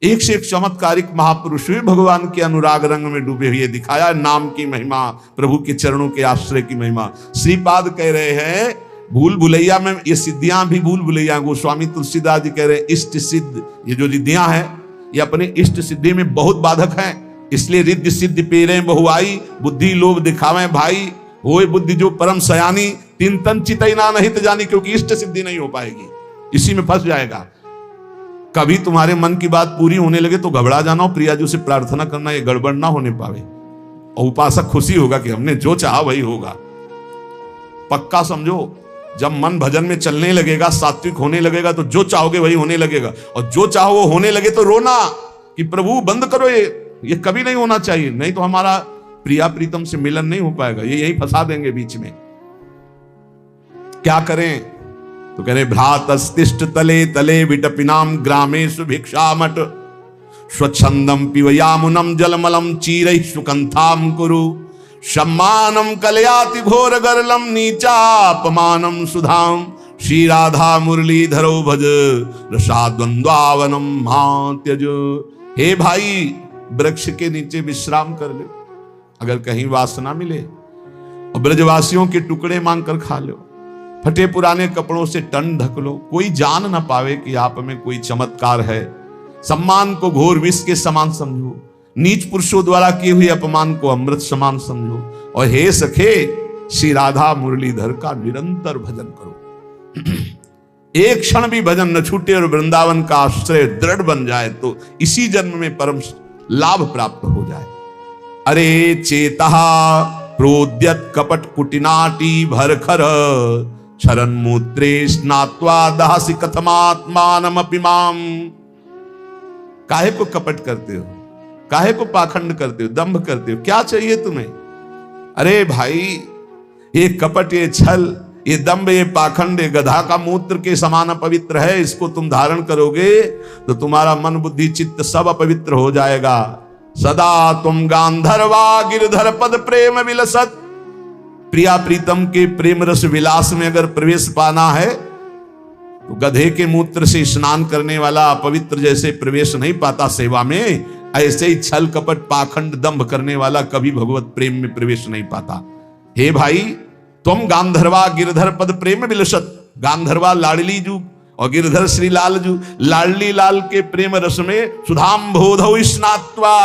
एक से एक चमत्कारिक महापुरुष भी भगवान के अनुराग रंग में डूबे हुए दिखाया। नाम की महिमा, प्रभु के चरणों के आश्रय की महिमा। श्रीपाद कह रहे हैं भूल भुलैया में ये सिद्धियां भी भूल भुलैया। गोस्वामी तुलसीदास जी कह रहे हैं इष्ट सिद्ध, ये जो रिद्धियां हैं ये अपने इष्ट सिद्धि में बहुत बाधक हैं। इसलिए रिद्धि सिद्धि पेरे बहुआई, बुद्धि लोभ दिखावे भाई। होए बुद्धि जो परम सयानी, तीन तन चितैना नहीं तो जानी। क्योंकि इष्ट सिद्धि नहीं हो पाएगी, इसी में फंस जाएगा। कभी तुम्हारे मन की बात पूरी होने लगे तो घबरा जाना, प्रियाजू से प्रार्थना करना ये गड़बड़ ना होने पावे। और उपासक खुशी होगा कि हमने जो चाहा वही होगा। पक्का समझो, जब मन भजन में चलने लगेगा, सात्विक होने लगेगा, तो जो चाहोगे वही होने लगेगा। और जो चाहो वो होने लगे तो रोना कि प्रभु बंद करो, ये कभी नहीं होना चाहिए। नहीं तो हमारा प्रिया प्रीतम से मिलन नहीं हो पाएगा। ये यही फंसा देंगे बीच में। क्या करें? तो कह रहे भ्रातस्तिष्ठ तले तले विटपिनाम ग्रामेषु भिक्षामट स्वच्छंदम पिबयामुनम जलमलम चीरैः सुकंथाम कुरु सम्मानम कलयाति घोर गरलम नीचापमानम सुधाम श्री राधा मुरलीधरो भज रसाद्वंद्वावनम मात्यज। हे भाई, वृक्ष के नीचे विश्राम कर लो अगर कहीं वासना मिले, और ब्रजवासियों के टुकड़े मांग कर खा लो। फटे पुराने कपड़ों से तन ढक लो, कोई जान ना पावे कि आप में कोई चमत्कार है। सम्मान को घोर विष के समान समझो, नीच पुरुषों द्वारा किए हुए अपमान को अमृत समान समझो। और हे सखे, श्री राधा मुरलीधर का निरंतर भजन करो। एक क्षण भी भजन न छूटे और वृंदावन का आश्रय दृढ़ बन जाए तो इसी जन्म में परम लाभ प्राप्त हो जाए। अरे चेता प्रोद्यत कपट कुटिनाटी भरखर क्षरन मूत्रे स्नात्वा दहसि कथमात्मानमपि माम। काहे को कपट करते हो, काहे को पाखंड करते हो, दंभ करते हो? क्या चाहिए तुम्हें? अरे भाई, ये कपट, ये छल, ये दंभ, ये पाखंड, ये गधा का मूत्र के समान अपवित्र है। इसको तुम धारण करोगे तो तुम्हारा मन बुद्धि चित्त सब अपवित्र हो जाएगा। सदा तुम गांधर्वा गिरधर पद प्रेम विलसत। प्रिया प्रीतम के प्रेम रस विलास में अगर प्रवेश पाना है तो गधे के मूत्र से स्नान करने वाला अपवित्र जैसे प्रवेश नहीं पाता सेवा में, ऐसे ही छल कपट पाखंड दंभ करने वाला कभी भगवत प्रेम में प्रवेश नहीं पाता। हे भाई, तुम गांधर्वा गिरधर पद प्रेम विलसत। गांधर्वा लाडली जू और गिरधर श्री लाल जू, लाडली लाल के प्रेम रस में सुधाम बोधौ स्नात्वा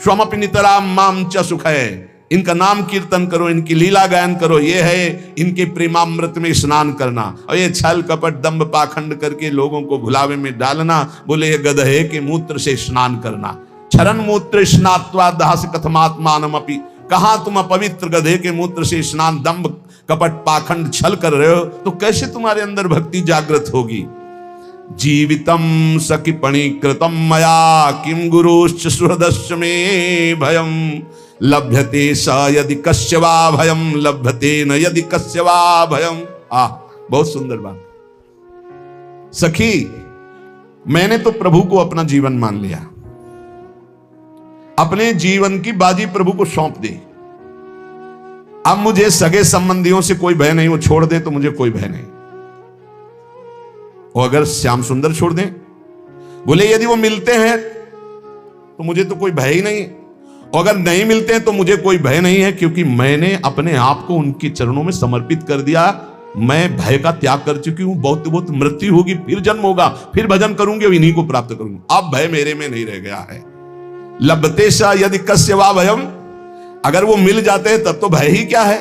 स्वमपि नितराम माम च सुखै। इनका नाम कीर्तन करो, इनकी लीला गायन करो, ये है इनके प्रेमामृत में स्नान करना। और ये छल कपट दंभ पाखंड करके लोगों को भुलावे में डालना, बोले ये गधे के मूत्र से स्नान करना। क्षरन मूत्र स्नात्वा दहसि कथमात्मानमपि। कहां तुम अपवित्र गधे के मूत्र से स्नान दंभ कपट पाखंड छल कर रहे हो तो कैसे तुम्हारे अंदर भक्ति जागृत होगी? जीवितम सखि पणीकृतम मया किम गुरुश्च सुहृदश्च मे भयम लभ्यते स यदि कस्य वा भयम लभ्यते न यदि कस्य वा भयम। बहुत सुंदर बात। सखी, मैंने तो प्रभु को अपना जीवन मान लिया, अपने जीवन की बाजी प्रभु को सौंप दी। अब मुझे सगे संबंधियों से कोई भय नहीं, वो छोड़ दे तो मुझे कोई भय नहीं। और अगर श्याम सुंदर छोड़ दें, बोले यदि वो मिलते हैं तो मुझे तो कोई भय ही नहीं, और अगर नहीं मिलते हैं तो मुझे कोई भय नहीं है, क्योंकि मैंने अपने आप को उनके चरणों में समर्पित कर दिया। मैं भय का त्याग कर चुकी हूं। बहुत बहुत मृत्यु होगी, फिर जन्म होगा, फिर भजन करूंगी और इन्हीं को प्राप्त करूंगा। अब भय मेरे में नहीं रह गया है। लभते सा यदि कस्य वा भयम, अगर वो मिल जाते हैं तब तो भय ही क्या है,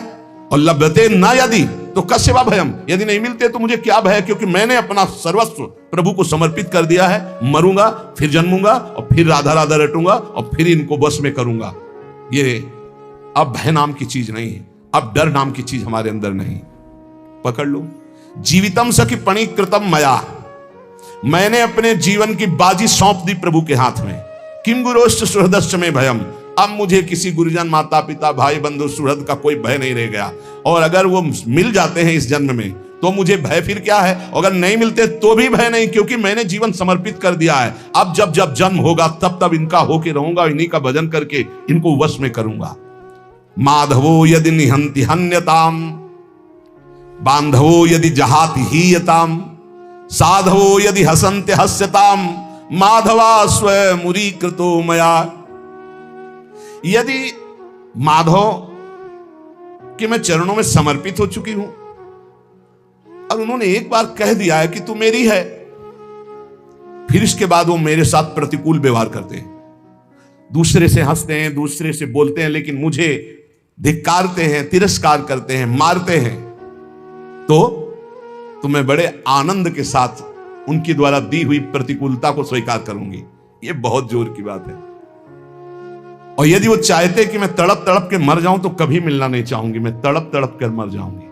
और लभते ना यदि तो कस्य वा भयम, यदि नहीं मिलते तो मुझे क्या भय है, क्योंकि मैंने अपना सर्वस्व प्रभु को समर्पित कर दिया है। मरूंगा, फिर जन्मूंगा और फिर राधा राधा रटूंगा और फिर इनको बस में करूंगा। ये अब भय नाम की चीज नहीं है, अब डर नाम की चीज हमारे अंदर नहीं। पकड़ लो। जीवितम सखि पणीकृतम मया, मैंने अपने जीवन की बाजी सौंप दी प्रभु के हाथ में। किम गुरोश्च सुहृदश्च मे भयम, अब मुझे किसी गुरुजन, माता पिता, भाई बंधु, सुहृद का कोई भय नहीं रह गया। और अगर वो मिल जाते हैं इस जन्म में तो मुझे भय फिर क्या है, अगर नहीं मिलते तो भी भय नहीं, क्योंकि मैंने जीवन समर्पित कर दिया है। अब जब जब जन्म होगा तब तब इनका होके रहूंगा, इन्हीं का भजन करके इनको वश में करूंगा। माधवो यदि निहंति हन्यताम, बांधवो यदि जहाति हीयताम, साधवो यदि हसन्ते हस्यताम, माधवा स्वयं मुरी कृतो मया। यदि माधव कि मैं चरणों में समर्पित हो चुकी हूं और उन्होंने एक बार कह दिया है कि तू मेरी है, फिर इसके बाद वो मेरे साथ प्रतिकूल व्यवहार करते हैं, दूसरे से हंसते हैं, दूसरे से बोलते हैं, लेकिन मुझे धिक्कारते हैं, तिरस्कार करते हैं, मारते हैं, तो मैं बड़े आनंद के साथ उनके द्वारा दी हुई प्रतिकूलता को स्वीकार करूंगी। ये बहुत जोर की बात है। और यदि वो चाहते कि मैं तड़प तड़प के मर जाऊं तो कभी मिलना नहीं चाहूंगी, मैं तड़प तड़प कर मर जाऊंगी।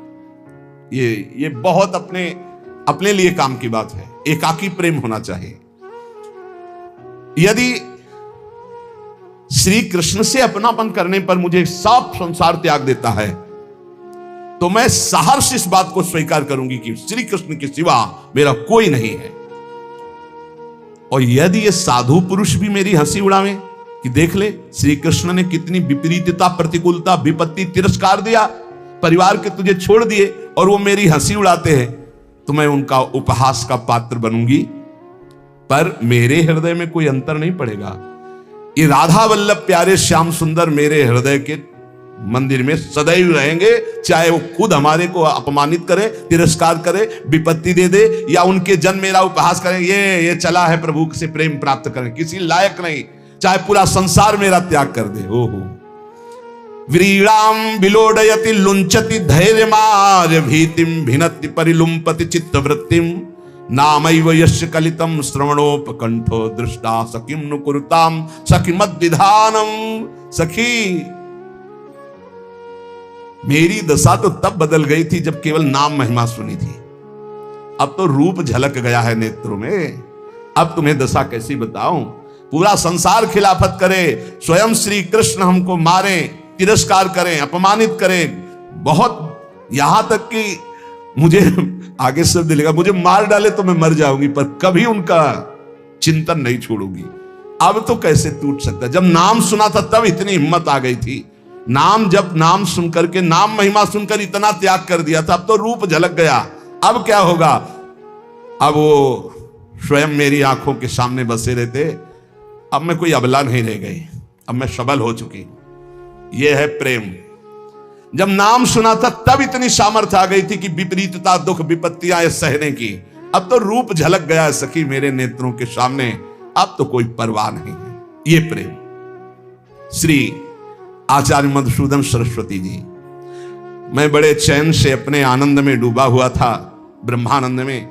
ये बहुत अपने लिए काम की बात है। एकाकी प्रेम होना चाहिए। यदि श्री कृष्ण से अपनापन करने पर मुझे सब संसार त्याग देता है तो मैं सहर्ष इस बात को स्वीकार करूंगी कि श्री कृष्ण के सिवा मेरा कोई नहीं है। और यदि ये साधु पुरुष भी मेरी हंसी उड़ावे कि देख ले श्री कृष्ण ने कितनी विपरीतता, प्रतिकूलता, विपत्ति, तिरस्कार दिया, परिवार के तुझे छोड़ दिए और वो मेरी हंसी उड़ाते हैं, तो मैं उनका उपहास का पात्र बनूंगी, पर मेरे हृदय में कोई अंतर नहीं पड़ेगा। ये राधा वल्लभ प्यारे श्याम सुंदर मेरे हृदय के मंदिर में सदैव रहेंगे, चाहे वो खुद हमारे को अपमानित करे, तिरस्कार करे, विपत्ति दे दे, या उनके जन मेरा उपहास करें। ये चला है प्रभु से प्रेम प्राप्त करें, किसी लायक नहीं, चाहे पूरा संसार मेरा त्याग कर दे। ओहो व्रीड़ाम विलोडयति लुंचति धैर्यमार्य भीतिम भिनति परिलुम्पति चित्तवृत्तिम नामैव यस्य कलितम श्रवणोपकंठो दृष्टा सखिम नुकुरुताम सखिमद्विधानम। सखी, मेरी दशा तो तब बदल गई थी जब केवल नाम महिमा सुनी थी। अब तो रूप झलक गया है नेत्रों में। अब तुम्हें दशा कैसी बताऊं। पूरा संसार खिलाफत करे, स्वयं श्री कृष्ण हमको मारें, तिरस्कार करें, अपमानित करें, बहुत यहां तक कि मुझे आगे शब्द लिखा, मुझे मार डाले तो मैं मर जाऊंगी, पर कभी उनका चिंतन नहीं छोड़ूंगी। अब तो कैसे टूट सकता। जब नाम सुना था तब इतनी हिम्मत आ गई थी। जब नाम सुनकर के, नाम महिमा सुनकर इतना त्याग कर दिया था, अब तो रूप झलक गया। अब क्या होगा। अब वो स्वयं मेरी आंखों के सामने बसे रहते। अब मैं कोई अबला नहीं रह गई, अब मैं सबल हो चुकी। यह है प्रेम। जब नाम सुना था तब इतनी सामर्थ्य आ गई थी कि विपरीतता, दुख, विपत्तियां सहने की। अब तो रूप झलक गया है सखी मेरे नेत्रों के सामने, अब तो कोई परवाह नहीं है। ये प्रेम। श्री आचार्य मधुसूदन सरस्वती जी, मैं बड़े चैन से अपने आनंद में डूबा हुआ था, ब्रह्मानंद में।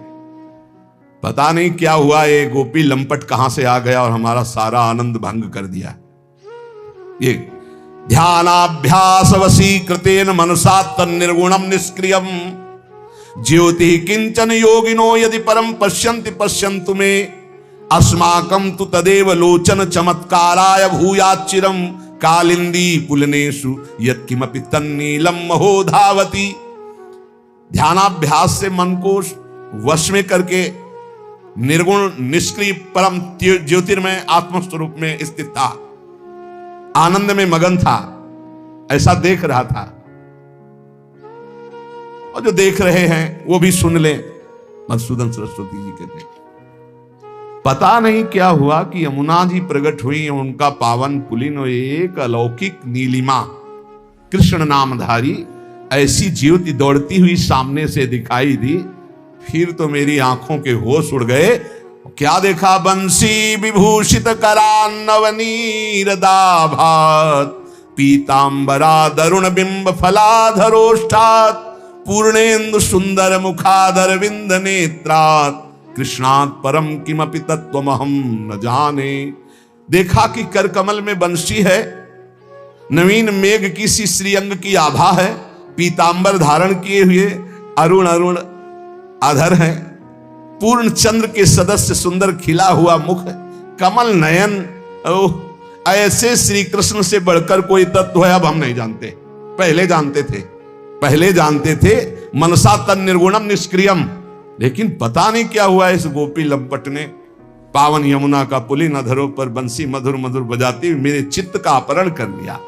पता नहीं क्या हुआ, ये गोपी लंपट कहां से आ गया और हमारा सारा आनंद भंग कर दिया। ये ध्यानाभ्यास वशीकृतेन मनसा तन्निर्गुणम निष्क्रियम ज्योति किंचन योगिनो यदि परम पश्यन्ति पश्यन्तु मे अस्माकं तु तदेव लोचन चमत्काराय भूयाच्चिरम कालिंदी पुलनेषु यत्किमपि तन्नीलम महो धावति। ध्यानाभ्यास से मन को वश में करके निर्गुण निष्क्रिय परम ज्योतिर्मय आत्मस्वरूप में स्थित था, आनंद में मगन था, ऐसा देख रहा था। और जो देख रहे हैं वो भी सुन ले। मधुसूदन सरस्वती जी कहते हैं, पता नहीं क्या हुआ कि यमुना जी प्रकट हुई, उनका पावन पुलिन और एक अलौकिक नीलिमा कृष्ण नामधारी ऐसी ज्योति दौड़ती हुई सामने से दिखाई दी। फिर तो मेरी आंखों के होश उड़ गए। क्या देखा? बंसी विभूषित करान्नवनीर दाभात पीतांबरा दरुण बिंब फलाधरोष्ठात पूर्णेन्दु सुंदर मुखादर विंद नेत्रात कृष्णात् परम किमपि तत्त्वमहं न जाने। देखा कि कर कमल में बंसी है, नवीन मेघ की सी श्रीअंग की आभा है, पीतांबर धारण किए हुए अरुण अरुण अधर है, पूर्ण चंद्र के सदस्य सुंदर खिला हुआ मुख है, कमल नयन। ओह, ऐसे श्री कृष्ण से बढ़कर कोई तत्व है अब हम नहीं जानते। पहले जानते थे मनसा तन निर्गुणम निष्क्रियम। लेकिन पता नहीं क्या हुआ इस गोपी लंपट ने पावन यमुना का पुलिन अधरों पर बंसी मधुर मधुर बजाती हुई मेरे चित्त का अपहरण कर लिया।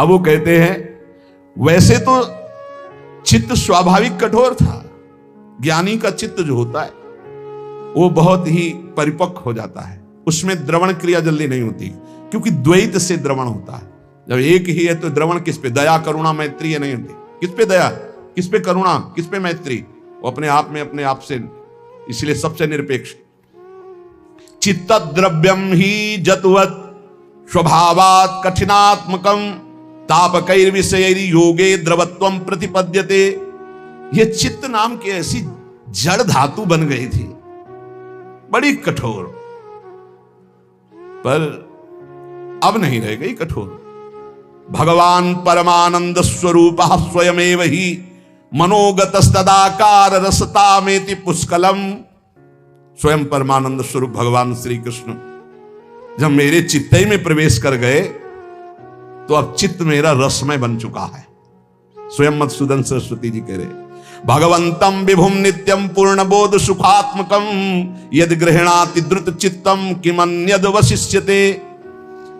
अब वो कहते हैं, वैसे तो चित्त स्वाभाविक कठोर था, ज्ञानी का चित्त जो होता है वो बहुत ही परिपक्व हो जाता है, उसमें द्रवण क्रिया जल्दी नहीं होती, क्योंकि द्वैत से द्रवण होता है। जब एक ही है तो द्रवण किस पे? दया करुणा मैत्री नहीं होती। किस पे दया, किस पे करुणा, किस पे मैत्री? वो अपने आप से, इसलिए सबसे निरपेक्ष। चित्त द्रव्यम ही जतवत स्वभावात कठिनात्मकम तापकैर विषय योगे द्रवत्वम प्रतिपद्यते। ये चित्त नाम की ऐसी जड़ धातु बन गई थी, बड़ी कठोर, पर अब नहीं रह गई कठोर। भगवान परमानंद स्वरूप स्वयमेव ही मनोगतस्तदाकार रसतामेति पुष्कलम। स्वयं परमानंद स्वरूप भगवान श्री कृष्ण जब मेरे चित्त में प्रवेश कर गए तो अब चित्त मेरा रसमय बन चुका है। स्वयं मधुसूदन सरस्वती जी कह रहे, भगवंतम विभुम नित्यम पूर्ण बोध सुखात्मकम यद गृहणाति द्रुत चित्तम किमन्यद वशिष्यते।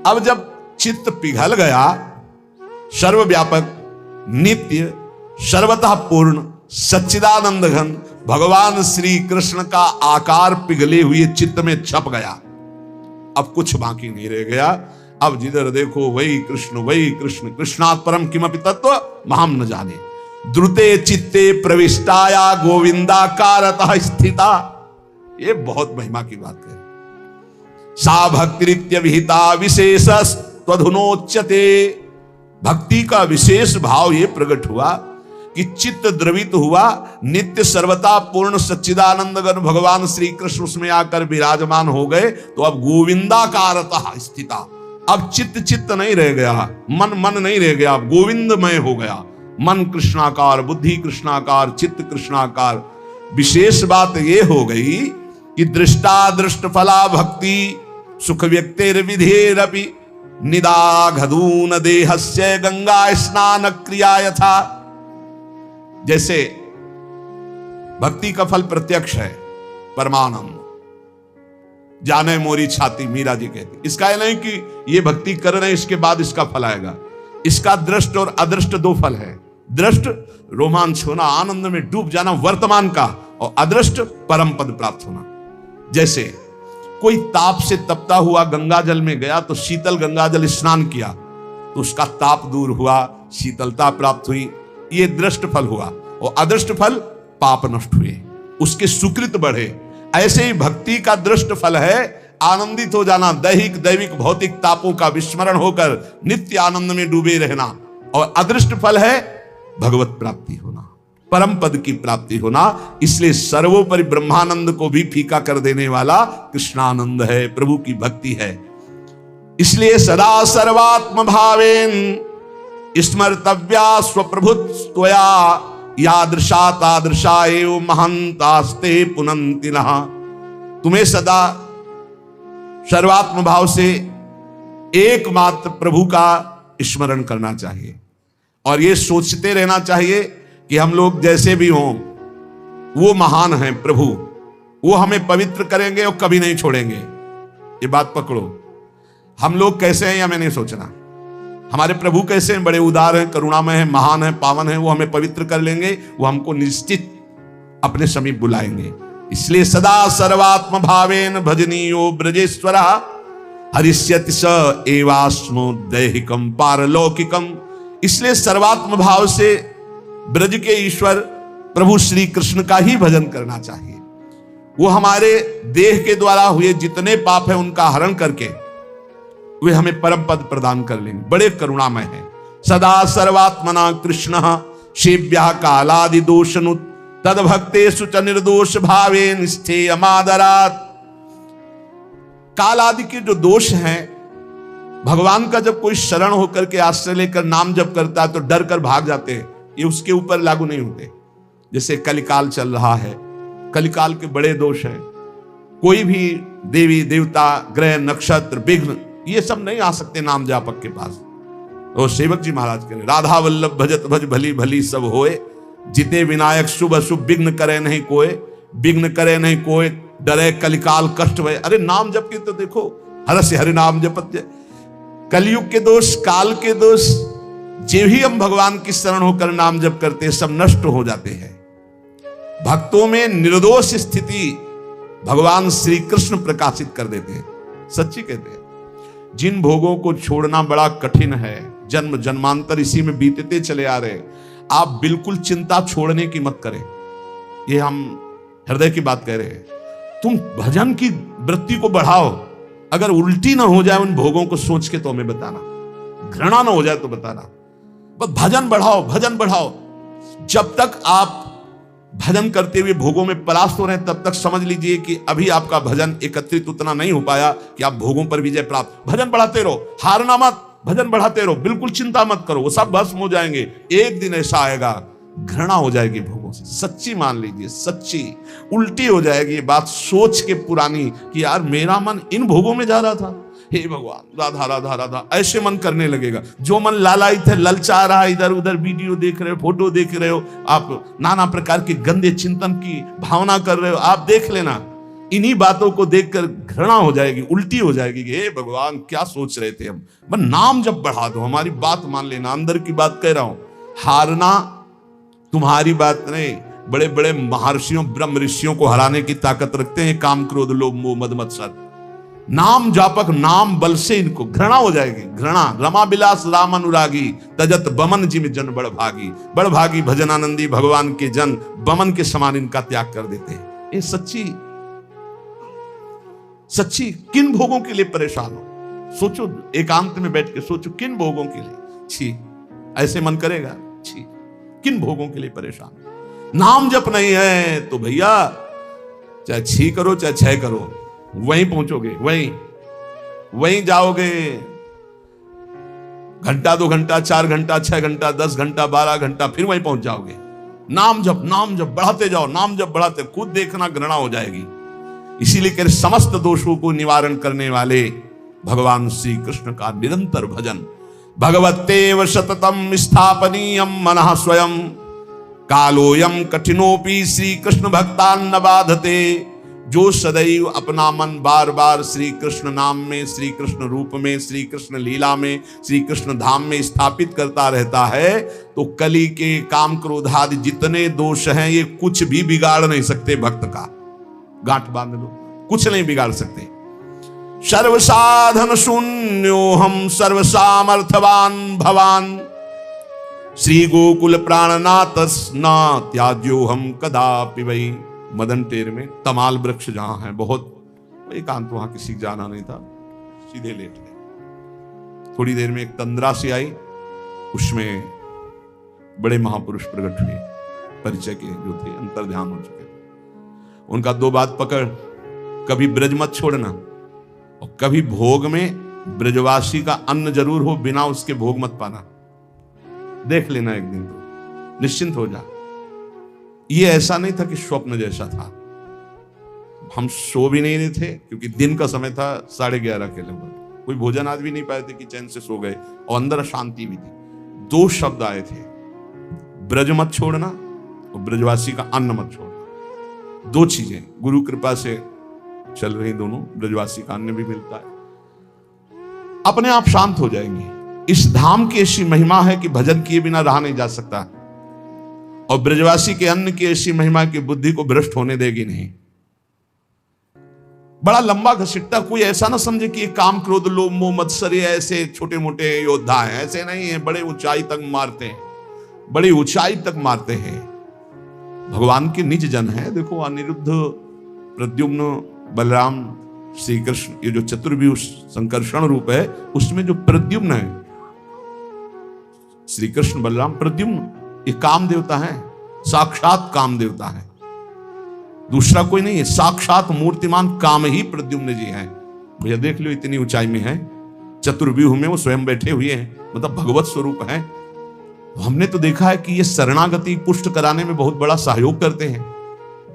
अब जब चित्त पिघल गया, सर्वव्यापक नित्य सर्वतः पूर्ण सच्चिदानंद घन भगवान श्री कृष्ण का आकार पिघले हुए चित्त में छप गया, अब कुछ बाकी नहीं रह गया। अब जिधर देखो वही कृष्ण, कृष्णात् परम किमपि तत्व महम न जाने। द्रुते चित्ते प्रविष्टाया गोविंदाकारतः स्थिता। ये बहुत महिमा की बात है। सा भक्तिरित्य विहिता विशेष त्वधुनोच्यते। भक्ति का विशेष भाव ये प्रकट हुआ कि चित्त द्रवित हुआ, नित्य सर्वता पूर्ण सच्चिदानंदगण भगवान श्री कृष्ण उसमें आकर विराजमान हो गए। तो अब गोविंदाकारतः स्थिता, अब चित्त नहीं रह गया, मन नहीं रह गया, अब गोविंदमय हो गया। मन कृष्णाकार, बुद्धि कृष्णाकार, चित्त कृष्णाकार। विशेष बात ये हो गई कि दृष्टा दृष्ट फला भक्ति सुख व्यक्तिर विधेरपि निदाघदून देहस्य गंगा स्नान क्रिया यथा। जैसे भक्ति का फल प्रत्यक्ष है, परमानंद जाने मोरी छाती, मीरा जी कहती। इसका नहीं कि ये भक्ति कर रहे हैं इसके बाद इसका फल आएगा। इसका दृष्ट और अदृष्ट दो फल है। दृष्ट रोमांच होना, आनंद में डूब जाना वर्तमान का, और अदृष्ट परम पद प्राप्त होना। जैसे कोई ताप से तपता हुआ गंगा जल में गया तो शीतल गंगा जल स्नान किया तो उसका ताप दूर हुआ, शीतलता प्राप्त हुई, ये दृष्ट फल हुआ। और अदृष्ट फल पाप नष्ट हुए, उसके सुकृत बढ़े। ऐसे ही भक्ति का दृष्ट फल है आनंदित हो जाना, दैहिक दैविक भौतिक तापों का विस्मरण होकर नित्य आनंद में डूबे रहना। और अदृष्ट फल है भगवत प्राप्ति होना, परम पद की प्राप्ति होना। इसलिए सर्वोपरि ब्रह्मानंद को भी फीका कर देने वाला कृष्णानंद है, प्रभु की भक्ति है। इसलिए सदा सर्वात्म भावेन स्मर्तव्या स्वप्रभुत्वया यादृशा तादृशा एव महंतास्ते पुनन्ति नः। तुम्हें सदा सर्वात्म भाव से एकमात्र प्रभु का स्मरण करना चाहिए और ये सोचते रहना चाहिए कि हम लोग जैसे भी हों वो महान हैं प्रभु, वो हमें पवित्र करेंगे और कभी नहीं छोड़ेंगे। ये बात पकड़ो। हम लोग कैसे हैं या हमें नहीं सोचना। हमारे प्रभु कैसे हैं, बड़े उदार हैं, करुणामय हैं, महान हैं, पावन हैं, वो हमें पवित्र कर लेंगे, वो हमको निश्चित अपने समीप बुलाएंगे। इसलिए सदा सर्वात्म भावेन भजनीयो ब्रजेश्वरा हरिष्यति स एवास्मो दैहिकम पारलौकिकम। इसलिए सर्वात्म भाव से ब्रज के ईश्वर प्रभु श्री कृष्ण का ही भजन करना चाहिए। वो हमारे देह के द्वारा हुए जितने पाप है उनका हरण करके वे हमें परम पद प्रदान कर लेंगे। बड़े करुणामय हैं। सदा सर्वात्मना कृष्ण सेव्या कालादि दोषनु तद भक्तेषु च निर्दोष भावे निष्ठेयमादरात्। काल आदि के जो दोष हैं, भगवान का जब कोई शरण होकर के आश्रय लेकर नाम जप करता है तो डर कर भाग जाते हैं, ये उसके ऊपर लागू नहीं होते। जैसे कलिकाल चल रहा है, कलिकाल के बड़े दोष हैं। कोई भी देवी देवता ग्रह नक्षत्र विघ्न ये सब नहीं आ सकते नाम जापक के पास। और सेवक जी महाराज कह रहे राधा वल्लभ भजत भज भली भली सब होए, जिते विनायक शुभ अशुभ विघ्न करे नहीं कोय, विघ्न करे नहीं कोय डरे कलिकाल कष्ट भय। अरे नाम जप के तो देखो, हर से हरि नाम जपत। कलयुग के दोष, काल के दोष, जे भी हम भगवान की शरण होकर नाम जप करते हैं सब नष्ट हो जाते हैं। भक्तों में निर्दोष स्थिति भगवान श्री कृष्ण प्रकाशित कर देते हैं। सच्ची कहते हैं जिन भोगों को छोड़ना बड़ा कठिन है, जन्म जन्मांतर इसी में बीतते चले आ रहे, आप बिल्कुल चिंता छोड़ने की मत करें। ये हम हृदय की बात कह रहे हैं। तुम भजन की वृत्ति को बढ़ाओ। अगर उल्टी ना हो जाए उन भोगों को सोच के तो हमें बताना, घृणा ना हो जाए तो बताना। बस भजन बढ़ाओ, भजन बढ़ाओ। जब तक आप भजन करते हुए भोगों में परास्त हो रहे हैं तब तक समझ लीजिए कि अभी आपका भजन एकत्रित उतना नहीं हो पाया कि आप भोगों पर विजय प्राप्त। भजन बढ़ाते रहो, हारना मत, भजन बढ़ाते रहो, बिल्कुल चिंता मत करो, वो सब भस्म हो जाएंगे। एक दिन ऐसा आएगा घृणा हो जाएगी भोगों से, सच्ची मान लीजिए, सच्ची उल्टी हो जाएगी ये बात सोच के पुरानी कि यार मेरा मन इन भोगों में जा रहा था, हे भगवान राधा राधा राधा, ऐसे मन करने लगेगा। जो मन लालायित है, ललचा रहा है, इधर उधर वीडियो देख रहे हो, फोटो देख रहे हो, आप नाना प्रकार के गंदे चिंतन की भावना कर रहे हो, आप देख लेना इन्हीं बातों को देखकर घृणा हो जाएगी, उल्टी हो जाएगी कि हे भगवान क्या सोच रहे थे हम। बस नाम जब बढ़ा दो, हमारी बात मान लेना, अंदर की बात कह रहा हूं। हारना तुम्हारी बात नहीं, बड़े बड़े महर्षियों ब्रह्म ऋषियों को हराने की ताकत रखते हैं काम क्रोध लोभ मोह मद मत्सर। नाम जापक नाम बल से इनको घृणा हो जाएगी, घृणा। रमा बिलास राम अनुरागी तजत बमन जिम जन बड़ भागी। बड़ भागी भजन आनंदी भगवान के जन बमन के समान इनका त्याग कर देते हैं। ये सच्ची किन भोगों के लिए परेशान हो? सोचो, एकांत में बैठ के सोचो किन भोगों के लिए। छी, ऐसे मन करेगा? छी, किन भोगों के लिए परेशान? नाम जप नहीं है तो भैया चाहे छी करो चाहे छह करो, वहीं पहुंचोगे, वहीं जाओगे। घंटा 2 घंटा 4 घंटा 6 घंटा 10 घंटा 12 घंटा फिर वहीं पहुंच जाओगे। नाम जप बढ़ाते जाओ, नाम जप बढ़ाते, खुद देखना घृणा हो जाएगी। इसीलिए कह समस्त दोषों को निवारण करने वाले भगवान श्री कृष्ण का निरंतर भजन। भगवतेव सततम स्थापनीयम मनः स्वयं कालोयम कठिनोपि श्री कृष्ण भक्तान न बाधते। जो सदैव अपना मन बार बार श्री कृष्ण नाम में, श्री कृष्ण रूप में, श्री कृष्ण लीला में, श्री कृष्ण धाम में स्थापित करता रहता है तो कली के काम क्रोध आदि जितने दोष हैं ये कुछ भी बिगाड़ नहीं सकते भक्त का। गांठ बांध लो, कुछ नहीं बिगाड़ सकते। सर्व साधन शून्यो हम सर्व सामर्थवान भवान श्री गोकुल प्राणनाथ न त्याज्यो हम कदापि वही। मदन टेर में तमाल वृक्ष जहां है, बहुत एकांत, वहां किसी जाना नहीं था, सीधे लेट गए। थोड़ी देर में एक तंद्रा सी आई, उसमें बड़े महापुरुष प्रकट हुए, परिचय के जो थे, अंतर ध्यान हो चुके थे। उनका 2 बात पकड़, कभी ब्रज मत छोड़ना और कभी भोग में ब्रजवासी का अन्न जरूर हो, बिना उसके भोग मत पाना। देख लेना एक दिन तो निश्चिंत हो जा। ये ऐसा नहीं था कि स्वप्न जैसा था। हम सो भी नहीं रहे थे क्योंकि दिन का समय था, 11:30 के लगभग, कोई भोजन आज भी नहीं पाए थे कि चैन से सो गए, और अंदर शांति भी थी। 2 शब्द आए थे, ब्रज मत छोड़ना और ब्रजवासी का अन्न मत छोड़ना। 2 चीजें गुरु कृपा से चल रही, दोनों। ब्रजवासी का अन्न भी मिलता है, अपने आप शांत हो जाएंगे। इस धाम की ऐसी महिमा है कि भजन किए बिना रहा नहीं जा सकता, और ब्रजवासी के अन्न की ऐसी महिमा की बुद्धि को भ्रष्ट होने देगी नहीं। बड़ा लंबा घसीटता, कोई ऐसा ना समझे कि ये काम क्रोध लोभ मोह मत्सर ऐसे छोटे मोटे योद्धा हैं, ऐसे नहीं है। बड़े ऊंचाई तक मारते हैं, बड़ी ऊंचाई तक मारते हैं। भगवान के निज जन है। देखो अनिरुद्ध, प्रद्युम्न, बलराम, श्री कृष्ण, ये जो चतुर्व्यूह संकर्षण रूप है, उसमें जो प्रद्युम्न है, श्री कृष्ण बलराम प्रद्युम्न, ये काम देवता है, साक्षात काम देवता है, दूसरा कोई नहीं है। साक्षात मूर्तिमान काम ही प्रद्युम्न जी हैं। भैया देख लो, इतनी ऊंचाई में है, चतुर्व्यूह में वो स्वयं बैठे हुए हैं, मतलब भगवत स्वरूप हैं। हमने तो देखा है कि ये शरणागति पुष्ट कराने में बहुत बड़ा सहयोग करते हैं।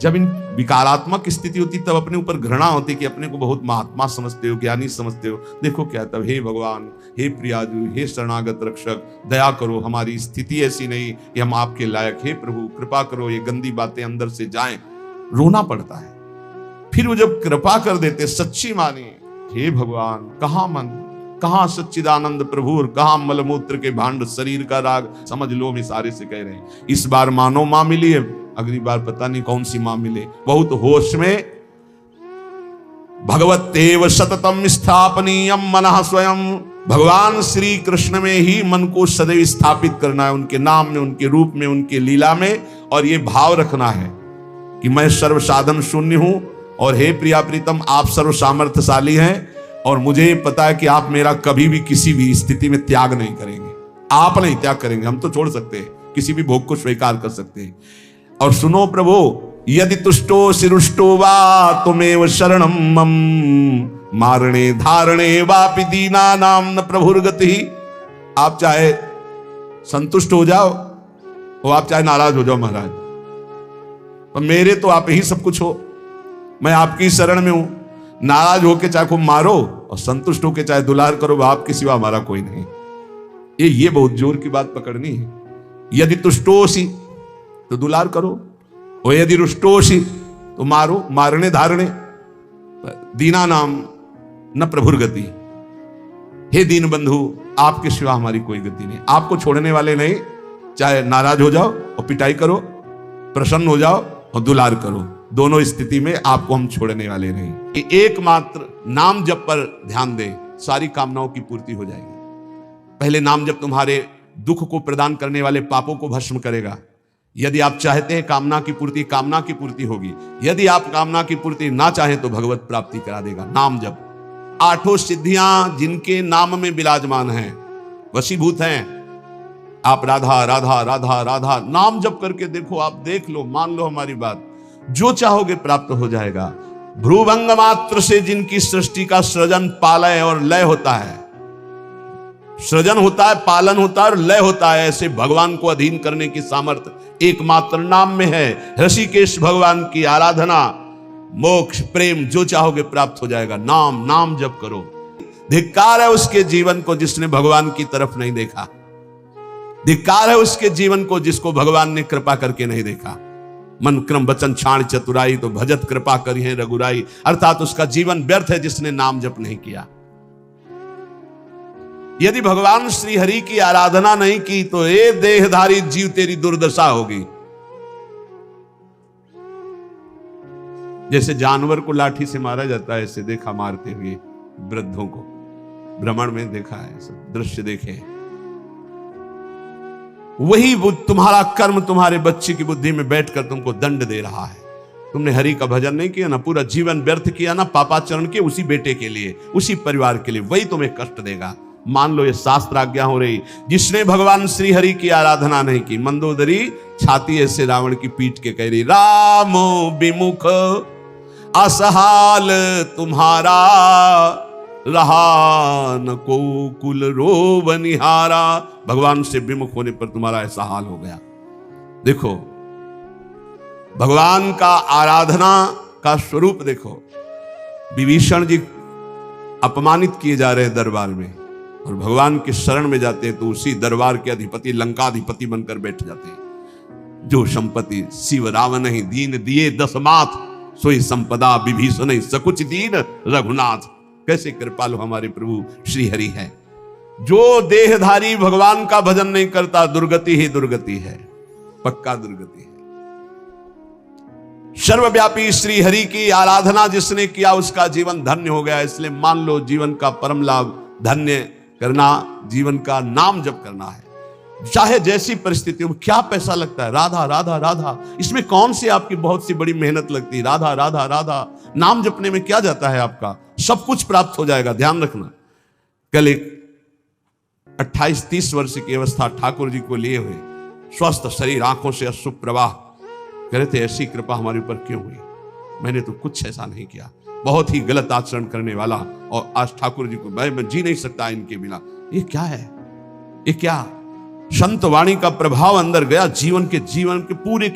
जब इन विकारात्मक स्थिति होती तब अपने ऊपर घृणा होती कि अपने को बहुत महात्मा समझते हो, ज्ञानी समझते हो। देखो क्या तब, हे भगवान, हे प्रियाजू, हे शरणागत रक्षक, दया करो, हमारी स्थिति ऐसी नहीं कि हम आपके लायक, हे प्रभु कृपा करो, ये गंदी बातें अंदर से जाएं। रोना पड़ता है। फिर वो जब कृपा कर देते, सच्ची मानी, हे भगवान, कहां मन, कहां सच्चिदानंद प्रभु और कहां मलमूत्र के भांड, शरीर का राग, समझ लो हम इशारे से कह रहे हैं। इस बार मानो मां मिली है, अगली बार पता नहीं कौन सी मां मिले। बहुत होश में भगवतेव सततम स्थापनीयम मनः स्वयं, भगवान श्री कृष्ण में ही मन को सदैव स्थापित करना है, उनके नाम में, उनके रूप में, उनके लीला में। और ये भाव रखना है कि मैं सर्व साधन शून्य हूं, और हे प्रिया प्रीतम, आप सर्व सामर्थ्यशाली हैं, और मुझे पता है कि आप मेरा कभी भी किसी भी स्थिति में त्याग नहीं करेंगे। आप नहीं त्याग करेंगे, हम तो छोड़ सकते हैं, किसी भी भोग को स्वीकार कर सकते हैं। और सुनो प्रभु, यदि तुष्टो सिरुष्टो वा तुमेव शरणम मम, मारणे धारणे वापि दीना नाम न प्रभुर्गति। आप चाहे संतुष्ट हो जाओ और आप चाहे नाराज हो जाओ महाराज, पर मेरे तो आप ही सब कुछ हो, मैं आपकी शरण में हूं। नाराज होके चाहे को मारो और संतुष्ट होके चाहे दुलार करो, आपके सिवा हमारा कोई नहीं। ये बहुत जोर की बात पकड़नी है। यदि तुष्टोसी तो दुलार करो, और यदि रुष्टोसी तो मारो, मारने धारणे, दीना नाम न प्रभुर गति। हे दीन बंधु, आपके सिवा हमारी कोई गति नहीं, आपको छोड़ने वाले नहीं। चाहे नाराज हो जाओ और पिटाई करो, प्रसन्न हो जाओ और दुलार करो, दोनों स्थिति में आपको हम छोड़ने वाले नहीं। एकमात्र नाम जप पर ध्यान दे, सारी कामनाओं की पूर्ति हो जाएगी। पहले नाम जप तुम्हारे दुख को प्रदान करने वाले पापों को भस्म करेगा। यदि आप चाहते हैं कामना की पूर्ति, कामना की पूर्ति होगी। यदि आप कामना की पूर्ति ना चाहें तो भगवत प्राप्ति करा देगा नाम जप। 8 सिद्धियां जिनके नाम में विराजमान हैं, वशीभूत हैं। आप राधा राधा राधा राधा नाम जप करके देखो, आप देख लो, मान लो हमारी बात, जो चाहोगे प्राप्त हो जाएगा। भ्रूभंग मात्र से जिनकी सृष्टि का सृजन, पालय और लय होता है, सृजन होता है, पालन होता है और लय होता है, ऐसे भगवान को अधीन करने की सामर्थ्य एकमात्र नाम में है। ऋषिकेश भगवान की आराधना, मोक्ष, प्रेम, जो चाहोगे प्राप्त हो जाएगा। नाम नाम जप करो। धिक्कार है उसके जीवन को जिसने भगवान की तरफ नहीं देखा। धिक्कार है उसके जीवन को जिसको भगवान ने कृपा करके नहीं देखा। मन क्रम वचन छाण चतुराई, तो भजत कृपा करी है रघुराई। अर्थात उसका जीवन व्यर्थ है जिसने नाम जप नहीं किया। यदि भगवान श्री हरि की आराधना नहीं की तो ये देहधारी जीव तेरी दुर्दशा होगी। जैसे जानवर को लाठी से मारा जाता है, ऐसे देखा मारते हुए वृद्धों को, भ्रमण में देखा है, सब दृश्य देखे। वही तुम्हारा कर्म तुम्हारे बच्चे की बुद्धि में बैठकर तुमको दंड दे रहा है। तुमने हरि का भजन नहीं किया ना, पूरा जीवन व्यर्थ किया ना, पापाचरण के उसी बेटे के लिए, उसी परिवार के लिए, वही तुम्हें कष्ट देगा। मान लो ये शास्त्र आज्ञा हो रही। जिसने भगवान श्री हरि की आराधना नहीं की, मंदोदरी छाती ऐसे रावण की पीट के कह रही, राम विमुख असहाल तुम्हारा, रहा न को कुल रोव निहारा। भगवान से विमुख होने पर तुम्हारा ऐसा हाल हो गया। देखो भगवान का आराधना का स्वरूप देखो। विभीषण जी अपमानित किए जा रहे हैं दरबार में, और भगवान के शरण में जाते हैं तो उसी दरबार के अधिपति लंकाधिपति बनकर बैठ जाते हैं। जो संपत्ति शिव रावण ही दीन दिए दसमात, सोई संपदा विभीषण सकुच दीन रघुनाथ। कैसे कृपालु हमारे प्रभु श्री हरि है। जो देहधारी भगवान का भजन नहीं करता, दुर्गति ही दुर्गति है, पक्का दुर्गति है। सर्वव्यापी श्री हरि की आराधना जिसने किया उसका जीवन धन्य हो गया। इसलिए मान लो जीवन का परम लाभ धन्य करना, जीवन का नाम जप करना है। चाहे जैसी परिस्थितियों में, क्या पैसा लगता है, राधा राधा राधा, इसमें कौन सी आपकी बहुत सी बड़ी मेहनत लगती है। राधा राधा राधा नाम जपने में क्या जाता है आपका, सब कुछ प्राप्त हो जाएगा। ध्यान रखना। कल एक 28-30 वर्ष की अवस्था ठाकुर जी को लिए हुए, स्वस्थ शरीर, आंखों से अश्रु प्रवाह, कह रहे थे ऐसी कृपा हमारे ऊपर क्यों हुई, मैंने तो कुछ ऐसा नहीं किया, बहुत ही गलत आचरण करने वाला, और आज ठाकुर जी को मैं जी नहीं सकता इनके बिना। ये क्या है, ये क्या संत वाणी का प्रभाव अंदर गया, जीवन के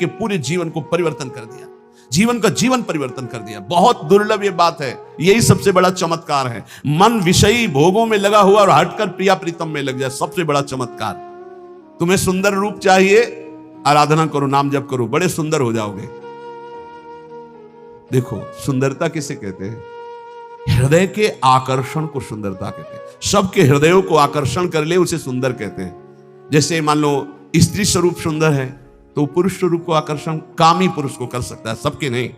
पूरे जीवन को परिवर्तन कर दिया, जीवन का जीवन परिवर्तन कर दिया। बहुत दुर्लभ ये बात है, यही सबसे बड़ा चमत्कार है। मन विषयी भोगों में लगा हुआ और हटकर प्रिया प्रीतम में लग जाए, सबसे बड़ा चमत्कार। तुम्हें सुंदर रूप चाहिए, आराधना करो, नाम जप करो, बड़े सुंदर हो जाओगे। देखो सुंदरता किसे कहते हैं, हृदय के आकर्षण को सुंदरता कहते हैं। सबके हृदयों को आकर्षण कर ले उसे सुंदर कहते हैं। जैसे मान लो स्त्री स्वरूप सुंदर है तो पुरुष स्वरूप को आकर्षण कामी पुरुष को कर सकता है, सबके नहीं।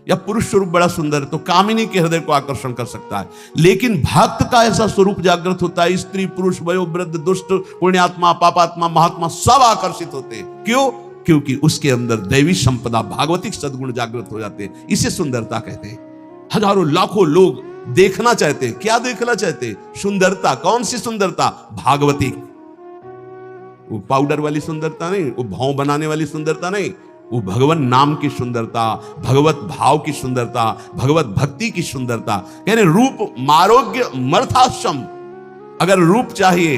या पुरुष स्वरूप बड़ा सुंदर है तो कामिनी के हृदय को आकर्षण कर सकता है। लेकिन भक्त का ऐसा स्वरूप जागृत होता है, स्त्री पुरुष वयो वृद्ध दुष्ट पुण्यात्मा पापात्मा महात्मा सब आकर्षित होते हैं। क्यों? क्योंकि उसके अंदर दैवी संपदा भागवतिक सद्गुण जागृत हो जाते हैं। इसे सुंदरता कहते हैं। हजारों लाखों लोग देखना चाहते हैं। क्या देखना चाहते हैं? सुंदरता। कौन सी सुंदरता? भागवतिक। वो पाउडर वाली सुंदरता नहीं, वो भाव बनाने वाली सुंदरता नहीं, वो भगवान नाम की सुंदरता, भगवत भाव की सुंदरता, भगवत भक्ति की सुंदरता। कहने रूप मारोग्य मर्थाश्रम। अगर रूप चाहिए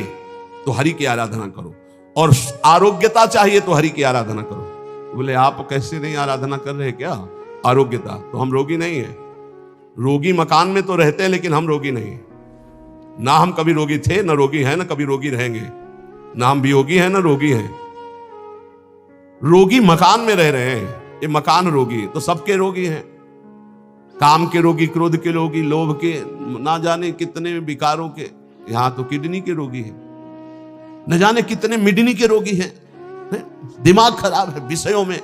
तो हरि की आराधना करो, और आरोग्यता चाहिए तो हरि की आराधना करो। बोले आप कैसे नहीं आराधना कर रहे क्या? आरोग्यता तो हम रोगी नहीं है। रोगी मकान में तो रहते हैं लेकिन हम रोगी नहीं है। ना हम कभी रोगी थे, ना रोगी है, ना कभी रोगी रहेंगे। ना हम वियोगी हैं ना रोगी हैं। रोगी मकान में रह रहे हैं, ये मकान रोगी, तो सबके रोगी हैं। काम के रोगी, क्रोध के रोगी, लोभ के, ना जाने कितने विकारों के। यहां तो किडनी के रोगी हैं, न जाने कितने मिडनी के रोगी हैं। दिमाग खराब है विषयों में।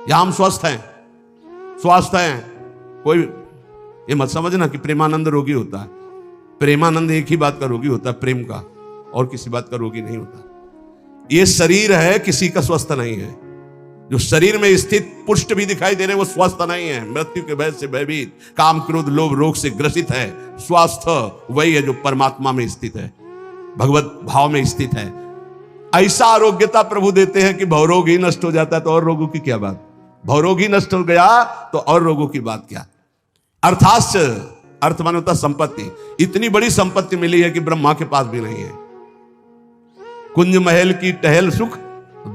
यहां हम स्वस्थ हैं। कोई ये मत समझना कि प्रेमानंद रोगी होता है। प्रेमानंद एक ही बात का रोगी होता है, प्रेम का, और किसी बात का रोगी नहीं होता। ये शरीर है, किसी का स्वस्थ नहीं है। जो शरीर में स्थित पुष्ट भी दिखाई दे रहे हैं वो स्वस्थ नहीं है। मृत्यु के भय से भयभीत, काम क्रोध लोभ रोग से ग्रसित है। स्वस्थ वही है जो परमात्मा में स्थित है, भगवत भाव में स्थित है। ऐसा आरोग्यता प्रभु देते हैं कि भवरोग ही नष्ट हो जाता है तो और रोगों की क्या बात। भवरोग ही नष्ट हो गया तो और रोगों की बात क्या। अर्थात अर्थ माने होता संपत्ति। इतनी बड़ी संपत्ति मिली है कि ब्रह्मा के पास भी नहीं है। कुंज महल की टहल सुख,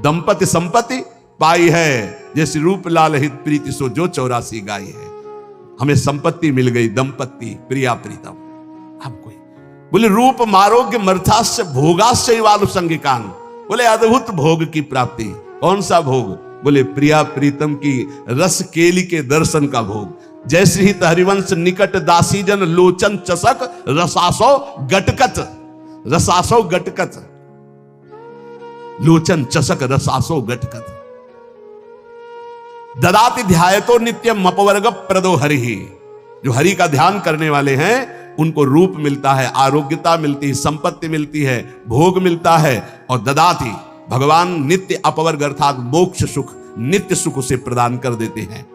दंपति संपत्ति पाई है, जैसे रूप लाल हित प्रीति सो जो 84 गाई है। हमें संपत्ति मिल गई, दंपत्ति प्रिया प्रीतम। हम कोई बोले रूप मारोग्य मर्थास्य भोगास्य वालु संगिकान। बोले अद्भुत भोग की प्राप्ति। कौन सा भोग? बोले प्रिया प्रीतम की रस केली के दर्शन का भोग। जैसे ही हरिवंश निकट दासीजन लोचन चसक रसासो गटकत। रसासो गटकत, लोचन चसक रसासो गटकत। ददाति ध्यायतो नित्यम अपवर्ग प्रदो हरि। जो हरि का ध्यान करने वाले हैं उनको रूप मिलता है, आरोग्यता मिलती है, संपत्ति मिलती है, भोग मिलता है। और ददाति भगवान नित्य अपवर्ग अर्थात मोक्ष सुख, नित्य सुख उसे प्रदान कर देते हैं।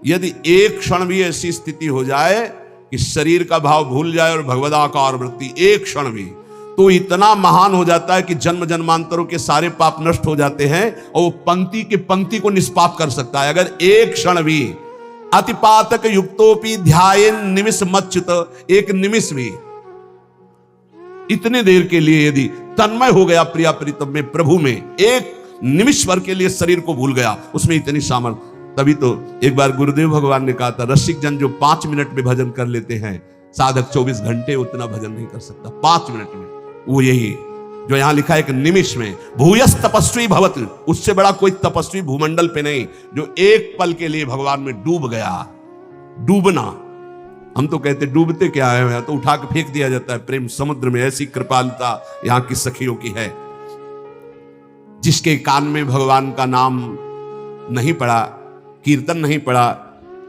यदि एक क्षण भी ऐसी स्थिति हो जाए कि शरीर का भाव भूल जाए और भगवदाकार वृत्ति, एक क्षण भी, तो इतना महान हो जाता है कि जन्म जन्मांतरों के सारे पाप नष्ट हो जाते हैं और वो पंक्ति के पंक्ति को निष्पाप कर सकता है। अगर एक क्षण भी अतिपातक युक्तोपि ध्यायेन निमिष मच्युत, एक निमिष भी, इतने देर के लिए यदि तन्मय हो गया प्रिया प्रीतम में, प्रभु में, एक निमिष भर के लिए शरीर को भूल गया, उसमें इतनी सामर्थ्य। तभी तो एक बार गुरुदेव भगवान ने कहा था, रसिक जन जो 5 मिनट में भजन कर लेते हैं, साधक 24 घंटे उतना भजन नहीं कर सकता 5 मिनट में। वो यही जो यहां लिखा है, एक निमिष में भूयस तपस्वी भवत, उससे बड़ा कोई तपस्वी भूमंडल पे नहीं, जो एक पल के लिए भगवान में डूब गया। डूबना, हम तो कहते डूबते क्या है, तो उठा के फेंक दिया जाता है प्रेम समुद्र में। ऐसी कृपालुता यहां की सखियों की है। जिसके कान में भगवान का नाम नहीं पड़ा, कीर्तन नहीं पड़ा,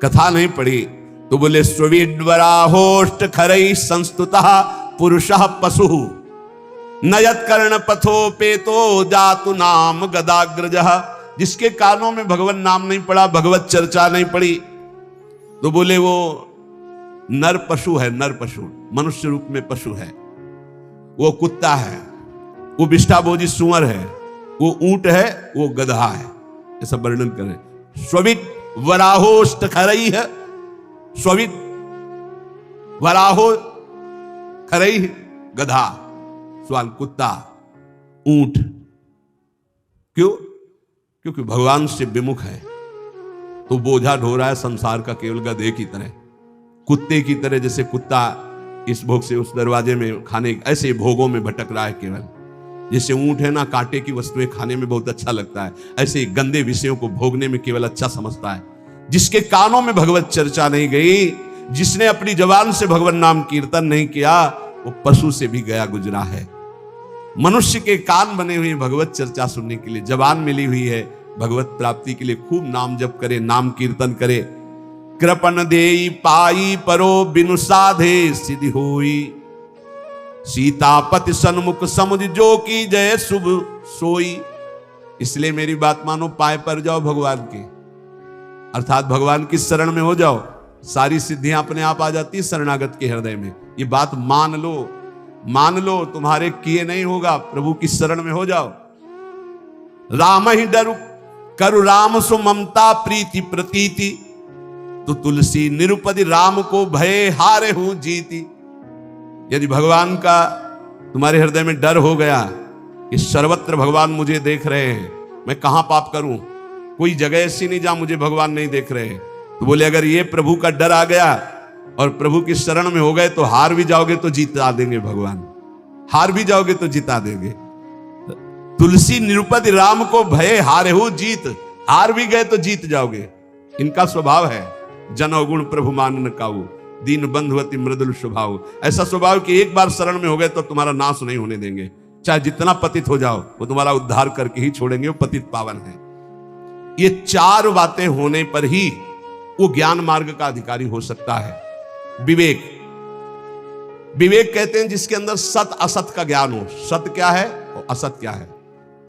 कथा नहीं पड़ी, तो बोले स्वीडवराहोष्ट खरई संस्तुतः पुरुषः पशु नयत कर्ण पथोपेतो जातु नाम गदाग्रजः। जिसके कानों में भगवान नाम नहीं पड़ा, भगवत चर्चा नहीं पड़ी, तो बोले वो नर पशु है, नर पशु, मनुष्य रूप में पशु है। वो कुत्ता है, वो विष्ठाभोजी सुअर है, वो ऊंट है, वो गधा है। ऐसा वर्णन करें। स्वित वराहोष्ट खरई है, स्वित वराहो खरई गधा, सवाल कुत्ता, ऊंट। क्यों? क्योंकि भगवान से विमुख है, तो बोझा ढो रहा है संसार का केवल गधे की तरह, कुत्ते की तरह। जैसे कुत्ता इस भोग से उस दरवाजे में खाने, ऐसे भोगों में भटक रहा है केवल। जैसे ऊंट है ना, कांटे की वस्तुएं खाने में बहुत अच्छा लगता है, ऐसे गंदे विषयों को भोगने में केवल अच्छा समझता है। जिसके कानों में भगवत चर्चा नहीं गई, जिसने अपनी जबान से भगवान नाम कीर्तन नहीं किया, वो पशु से भी गया गुजरा है। मनुष्य के कान बने हुए भगवत चर्चा सुनने के लिए, जबान मिली हुई है भगवत प्राप्ति के लिए, खूब नाम जप करे, नाम कीर्तन करे। कृपन देई पाई परो बिनु साधे सिद्धि होई, सीतापति सन्मुख समुझ जो की जय शुभ सोई। इसलिए मेरी बात मानो, पाए पर जाओ भगवान के, अर्थात भगवान की शरण में हो जाओ, सारी सिद्धियां अपने आप आ जाती है शरणागत के हृदय में। ये बात मान लो, मान लो, तुम्हारे किए नहीं होगा, प्रभु की शरण में हो जाओ। राम ही डरु करु राम सु ममता प्रीति प्रतीति, तो तुलसी निरुपति राम को भय हारे हूं जीती। यदि भगवान का तुम्हारे हृदय में डर हो गया कि सर्वत्र भगवान मुझे देख रहे हैं, मैं कहां पाप करूं, कोई जगह ऐसी नहीं जहां मुझे भगवान नहीं देख रहे, तो बोले अगर ये प्रभु का डर आ गया और प्रभु की शरण में हो गए, तो हार भी जाओगे तो जिता देंगे भगवान, हार भी जाओगे तो जिता देंगे। तुलसी निरुपति राम को भय हारे हो जीत, हार भी गए तो जीत जाओगे। इनका स्वभाव है जन अवगुण प्रभु मानन काऊ, दीन बंधुवती मृदुल स्वभाव। ऐसा स्वभाव कि एक बार शरण में हो गए तो तुम्हारा नाश नहीं होने देंगे, चाहे जितना पतित हो जाओ, वो तुम्हारा उद्धार करके ही छोड़ेंगे, वो पतित पावन है। ये 4 बातें होने पर ही वो ज्ञान मार्ग का अधिकारी हो सकता है। विवेक, विवेक कहते हैं जिसके अंदर सत असत का ज्ञान हो। सत्य क्या है और असत क्या है,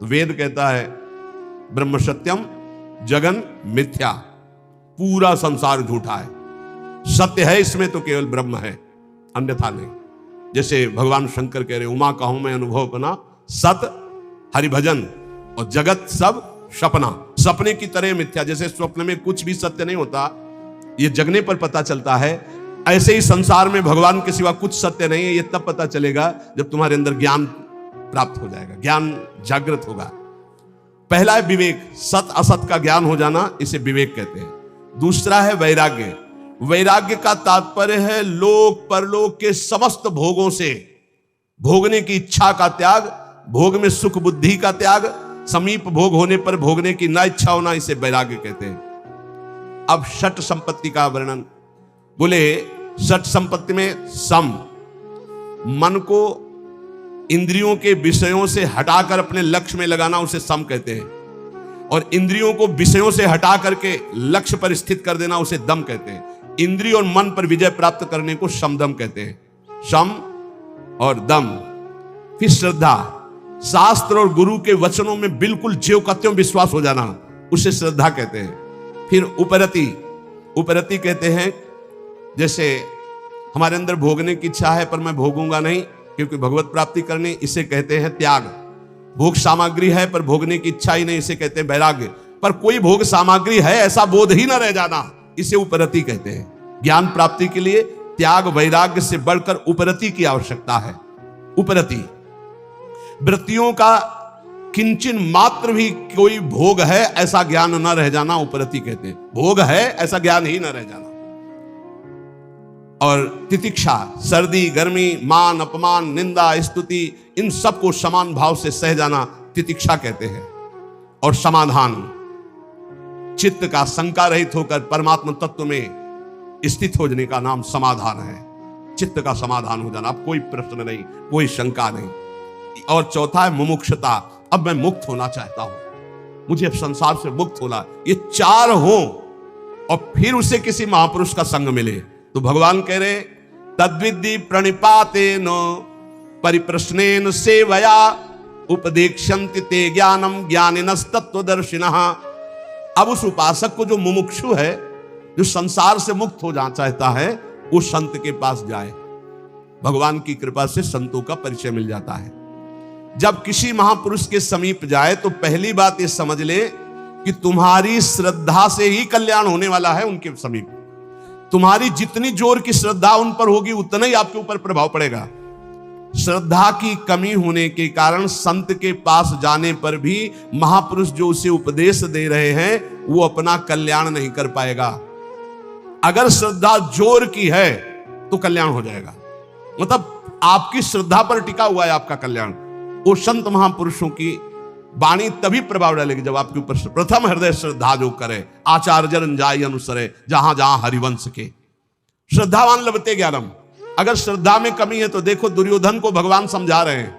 तो वेद कहता है ब्रह्म सत्यम जगन मिथ्या, पूरा संसार झूठा है। सत्य है इसमें तो केवल ब्रह्म है, अन्यथा नहीं। जैसे भगवान शंकर कह रहे, उमा कहूं मैं अनुभव अपना, सत हरिभजन और जगत सब सपना, सपने की तरह मिथ्या। जैसे स्वप्न में कुछ भी सत्य नहीं होता, ये जगने पर पता चलता है, ऐसे ही संसार में भगवान के सिवा कुछ सत्य नहीं है। ये तब पता चलेगा जब तुम्हारे अंदर ज्ञान प्राप्त हो जाएगा, ज्ञान जागृत होगा। पहला है विवेक, सत असत का ज्ञान हो जाना, इसे विवेक कहते हैं। दूसरा है वैराग्य। वैराग्य का तात्पर्य है लोक परलोक के समस्त भोगों से भोगने की इच्छा का त्याग, भोग में सुख बुद्धि का त्याग, समीप भोग होने पर भोगने की ना इच्छा होना, इसे वैराग्य कहते हैं। अब षट संपत्ति का वर्णन, बोले षट संपत्ति में सम, मन को इंद्रियों के विषयों से हटाकर अपने लक्ष्य में लगाना, उसे सम कहते हैं। और इंद्रियों को विषयों से हटा करके लक्ष्य पर स्थित कर देना, उसे दम कहते हैं। इंद्रिय और मन पर विजय प्राप्त करने को समदम कहते हैं, सम और दम। फिर श्रद्धा, शास्त्र और गुरु के वचनों में बिल्कुल ज्यों का त्यों विश्वास हो जाना, उसे श्रद्धा कहते हैं। फिर उपरति, उपरति कहते हैं जैसे हमारे अंदर भोगने की इच्छा है पर मैं भोगूंगा नहीं क्योंकि भगवत प्राप्ति करनी, इसे कहते हैं त्याग। भोग सामग्री है पर भोगने की इच्छा ही नहीं, इसे कहते हैं वैराग्य। पर कोई भोग सामग्री है ऐसा बोध ही न रह जाना, इसे उपरति कहते हैं। ज्ञान प्राप्ति के लिए त्याग वैराग्य से बढ़कर उपरति की आवश्यकता है। उपरति वृत्तियों का किंचन मात्र भी कोई भोग है ऐसा ज्ञान न रह जाना उपरति कहते हैं। भोग है ऐसा ज्ञान ही न रह जाना। और तितिक्षा, सर्दी गर्मी, मान अपमान, निंदा स्तुति, इन सबको समान भाव से सह जाना तितिक्षा कहते हैं। और समाधान, चित्त का शंका रहित होकर परमात्मा तत्व में स्थित हो जाने का नाम समाधान है। चित्त का समाधान हो जाना, अब कोई प्रश्न नहीं, कोई शंका नहीं। और चौथा है मुमुक्षुता, अब मैं मुक्त होना चाहता हूं, मुझे अब संसार से मुक्त होना। ये चार हो और फिर उसे किसी महापुरुष का संग मिले तो भगवान कह रहे तद्विद्धि प्रणिपातेन परिप्रश्नेन सेवया उपदेक्षन्ति ते ज्ञानम ज्ञानिनस्तत्वदर्शिनः। अब उस उपासक को जो मुमुक्षु है, जो संसार से मुक्त हो जाना चाहता है, वो संत के पास जाए। भगवान की कृपा से संतों का परिचय मिल जाता है। जब किसी महापुरुष के समीप जाए तो पहली बात ये समझ ले कि तुम्हारी श्रद्धा से ही कल्याण होने वाला है। उनके समीप तुम्हारी जितनी जोर की श्रद्धा उन पर होगी उतना ही आपके ऊपर प्रभाव पड़ेगा। श्रद्धा की कमी होने के कारण संत के पास जाने पर भी महापुरुष जो उसे उपदेश दे रहे हैं वो अपना कल्याण नहीं कर पाएगा। अगर श्रद्धा जोर की है तो कल्याण हो जाएगा, मतलब आपकी श्रद्धा पर टिका हुआ है आपका कल्याण। वो संत महापुरुषों की वाणी तभी प्रभाव डालेगी जब आपके ऊपर प्रथम हृदय श्रद्धा जो करे, आचार्य जन जाय अनुसरे जहां जहां हरिवंश के। श्रद्धावान लभते ज्ञानम। अगर श्रद्धा में कमी है तो देखो दुर्योधन को भगवान समझा रहे हैं,